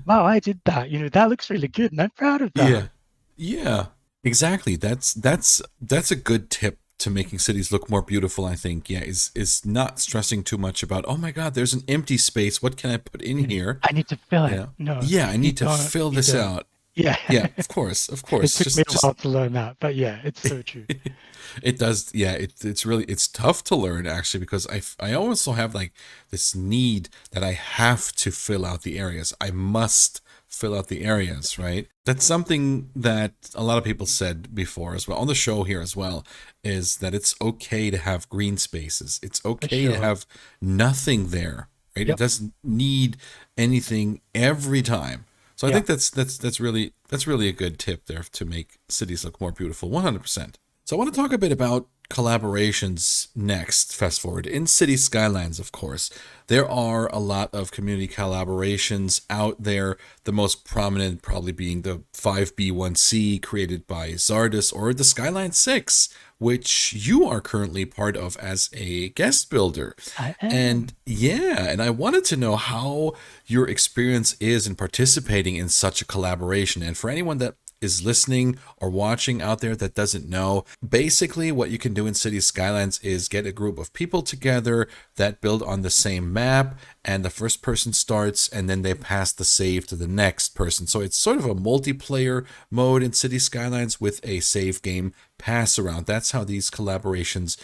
I did that. That looks really good, and I'm proud of that. Yeah. Yeah. Exactly. That's a good tip to making cities look more beautiful, I think. Yeah, is not stressing too much about, oh my God, there's an empty space. What can I put in here? I need to fill it. Yeah. No, Yeah, I you need to don't. fill You this don't. out. Yeah. Yeah, of course, of It course. took me a Just while to learn that, but yeah, it's so true. it does. Yeah, it's really it's tough to learn actually because I also have like this need that I have to fill out the areas. I must fill out the areas, right? That's something that a lot of people said before as well on the show here as well, is that it's okay to have green spaces. It's For okay to sure. have nothing there, right? It Yep. doesn't need anything every time. So I Yeah. think that's really a good tip there to make cities look more beautiful. 100%. So I want to talk a bit about collaborations next, fast forward. In City Skylines, of course, there are a lot of community collaborations out there. The most prominent probably being the 5B1C created by Zardus, or the Skyline 6, which you are currently part of as a guest builder. I And am. yeah, and I wanted to know how your experience is in participating in such a collaboration. And for anyone that is listening or watching out there that doesn't know, basically what you can do in City Skylines is get a group of people together that build on the same map, and the first person starts and then they pass the save to the next person. So it's sort of a multiplayer mode in City Skylines with a save game pass around. That's how these collaborations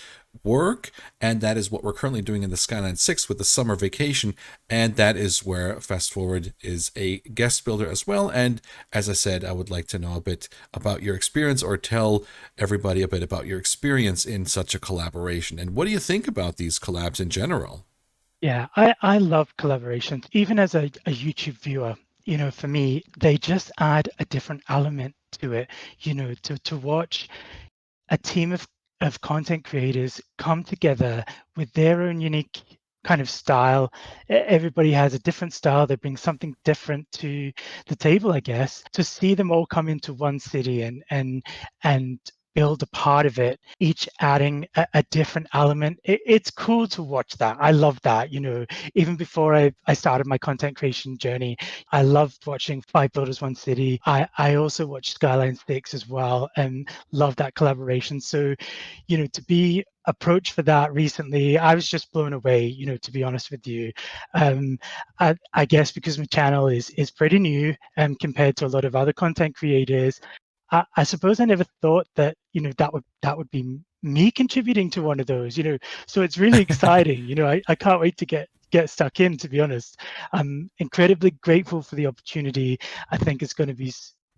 work, and that is what we're currently doing in the Skyline 6 with the summer vacation, and that is where Fast Forward is a guest builder as well. And as I said, I would like to know a bit about your experience, or tell everybody a bit about your experience in such a collaboration, and what do you think about these collabs in general? Yeah, I love collaborations. Even as a YouTube viewer, for me, they just add a different element to it. To watch a team of content creators come together with their own unique kind of style. Everybody has a different style. They bring something different to the table, I guess. To see them all come into one city and build a part of it, each adding a different element. It's cool to watch that. I love that. Even before I started my content creation journey, I loved watching Five Builders One City. I also watched Skyline 6 as well, and love that collaboration. So, to be approached for that recently, I was just blown away, to be honest with you. Um, I guess because my channel is pretty new, compared to a lot of other content creators. I suppose I never thought that, that would be me contributing to one of those, so it's really exciting. I can't wait to get get stuck in, to be honest. I'm incredibly grateful for the opportunity. I think it's going to be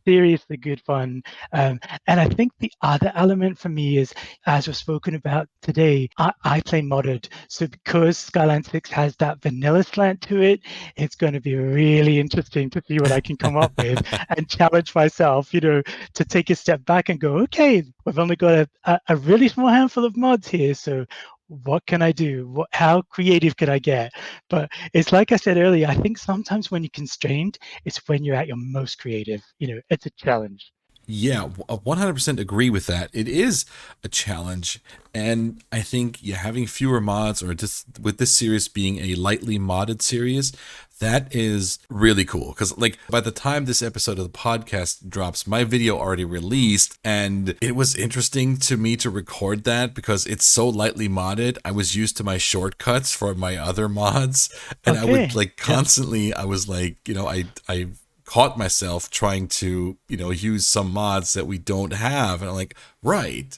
seriously good fun. And I think the other element for me is, as we've spoken about today, I play modded. So because Skyline 6 has that vanilla slant to it, it's going to be really interesting to see what I can come up with and challenge myself, to take a step back and go, okay, we've only got a really small handful of mods here. So what can I do? How creative can I get? But it's like I said earlier, I think sometimes when you're constrained, it's when you're at your most creative. It's a challenge. Yeah, 100% agree with that. It is a challenge, and I think having fewer mods, or just with this series being a lightly modded series, that is really cool. Because like by the time this episode of the podcast drops, my video already released, and it was interesting to me to record that because it's so lightly modded. I was used to my shortcuts for my other mods, and I would Okay. like constantly. I was like, I caught myself trying to, use some mods that we don't have. And I'm like, right,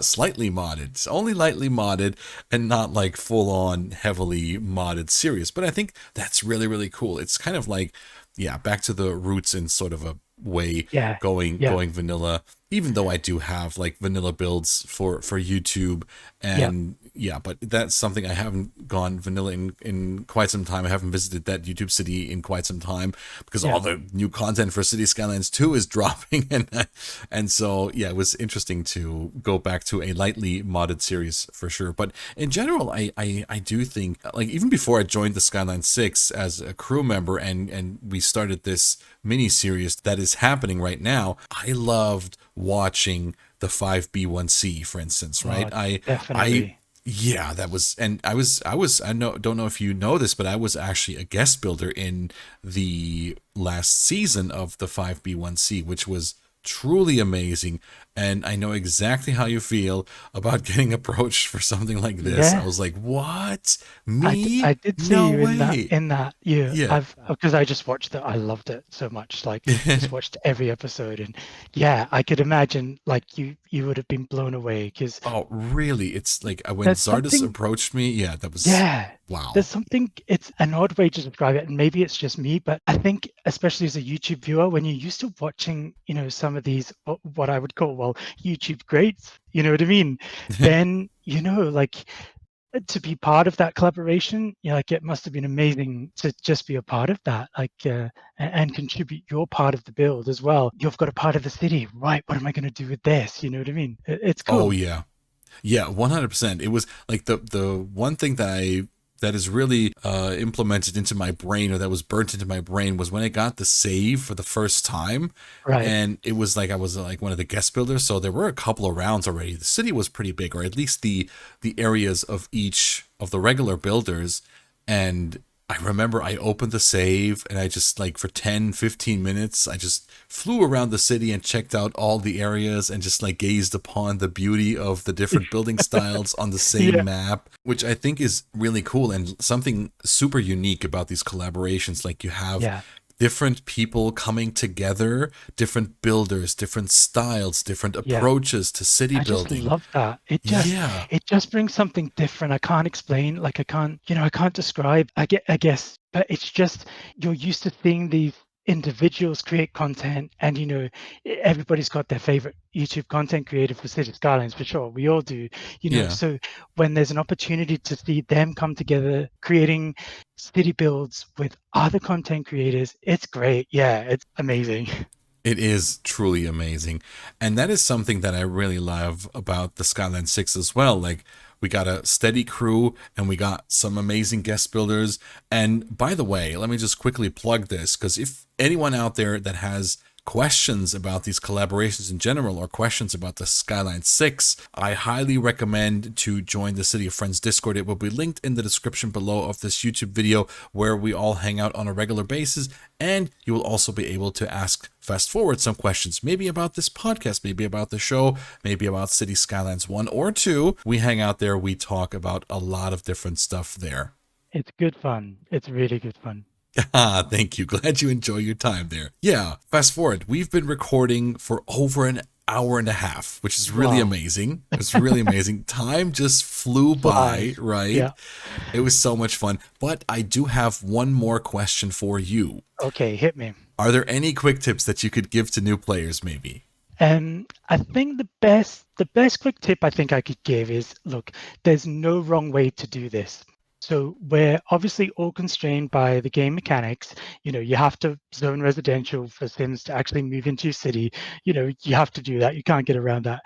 slightly modded. It's only lightly modded and not like full on heavily modded series. But I think that's really, really cool. It's kind of like, yeah, back to the roots in sort of a way, Yeah. Yeah. going vanilla, even though I do have like vanilla builds for YouTube. Yeah. And yeah, but that's something I haven't gone vanilla in quite some time. I haven't visited that YouTube city in quite some time because Yeah. all the new content for City Skylines 2 is dropping. And so yeah, it was interesting to go back to a lightly modded series for sure. But in general, I do think, like, even before I joined the Skyline 6 as a crew member, and we started this mini series that is happening right now, I loved watching the 5B1C, for instance, right? Oh, I definitely. yeah, that was, and I don't know if you know this, but I was actually a guest builder in the last season of the 5B1C, which was truly amazing. And I know exactly how you feel about getting approached for something like this. I Yeah. was like, what? I Me? did see No you in that way. yeah. Yeah. I've because I just watched it. I loved it so much. Like just watched every episode, and yeah, I could imagine like you would have been blown away because Oh, really? It's like when there's Zardes something. approached me, yeah, that was Yeah, wow. there's something. It's an odd way to describe it, and maybe it's just me, but I think especially as a YouTube viewer, when you're used to watching, some of these what I would call YouTube greats, you know what I mean? Then like to be part of that collaboration, like it must have been amazing to just be a part of that, like and contribute your part of the build as well. You've got a part of the city, right? What am I going to do with this? You know what I mean? It's Oh cool. yeah. Yeah, 100%. It was like the one thing that is really implemented into my brain, or that was burnt into my brain, was when I got the save for the first time. Right. And it was like I was like one of the guest builders, so there were a couple of rounds already. The city was pretty big, or at least the areas of each of the regular builders. And I remember I opened the save, and I just, like, for 10, 15 minutes, I just flew around the city and checked out all the areas and just like gazed upon the beauty of the different building styles on the same Yeah. map, which I think is really cool and something super unique about these collaborations. Like, you have Yeah. different people coming together, different builders, different styles, different Yeah. approaches to city I just building. love that. Yeah. It just brings something different. I can't explain. Like I can't describe. I guess, but it's just you're used to seeing these individuals create content, and everybody's got their favorite YouTube content creator for City Skylines for sure. We all do. Yeah. So when there's an opportunity to see them come together, creating city builds with other content creators, it's great. Yeah, it's amazing. It is truly amazing. And that is something that I really love about the Skyline 6 as well. Like, we got a steady crew and we got some amazing guest builders. And by the way, let me just quickly plug this, because if anyone out there that has questions about these collaborations in general, or questions about the Skyline 6, I highly recommend to join the City of Friends Discord. It will be linked in the description below of this YouTube video, where we all hang out on a regular basis, and you will also be able to ask FastForward some questions, maybe about this podcast, maybe about the show, maybe about City Skylines 1 or 2. We hang out there, we talk about a lot of different stuff there. It's good fun. It's really good fun. Ah, thank you. Glad you enjoy your time there. Yeah, fast forward. We've been recording for over an hour and a half, which is really Wow. amazing. It's really amazing. Time just flew by, Flies. right? Yeah. It was so much fun. But I do have one more question for you. Okay, hit me. Are there any quick tips that you could give to new players, maybe? I think the best quick tip I think I could give is, look, there's no wrong way to do this. So we're obviously all constrained by the game mechanics. You have to zone residential for Sims to actually move into your city. You have to do that. You can't get around that.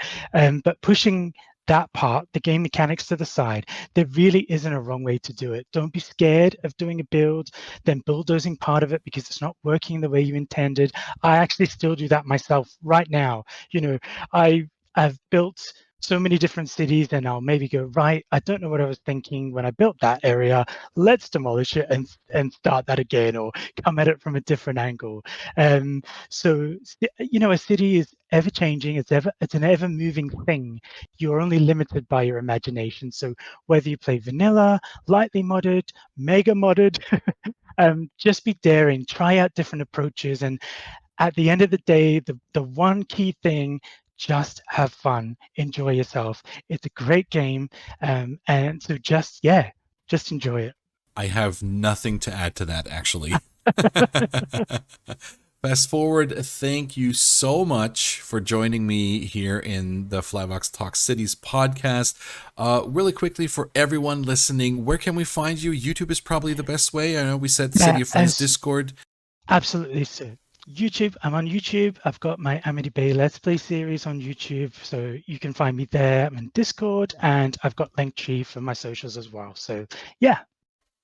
But pushing that part, the game mechanics to the side, there really isn't a wrong way to do it. Don't be scared of doing a build, then bulldozing part of it because it's not working the way you intended. I actually still do that myself right now. You know, I've built so many different cities, and I'll maybe go, right, I don't know what I was thinking when I built that area. Let's demolish it and start that again, or come at it from a different angle. So a city is ever changing. It's an ever moving thing. You're only limited by your imagination. So whether you play vanilla, lightly modded, mega modded, just be daring, try out different approaches, and at the end of the day, the one key thing, just have fun, enjoy yourself. It's a great game, and so just enjoy it. I have nothing to add to that, actually. Fast forward, thank you so much for joining me here in the Flyvox Talks Cities podcast. Really quickly, for everyone listening, where can we find you? YouTube is probably the best way. I know we said Yeah, City of Friends Discord. absolutely, so. YouTube, I'm on YouTube. I've got my Amity Bay Let's Play series on YouTube, so you can find me there. I'm in Discord, and I've got Linktree for my socials as well. So yeah,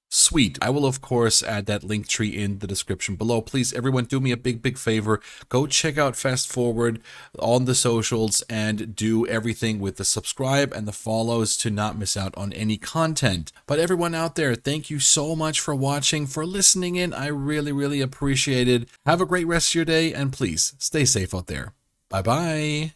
Sweet. I will, of course, add that link tree in the description below. Please, everyone, do me a big, big favor. Go check out Fast Forward on the socials and do everything with the subscribe and the follows to not miss out on any content. But everyone out there, thank you so much for watching, for listening in. I really, really appreciate it. Have a great rest of your day, and please stay safe out there. Bye-bye.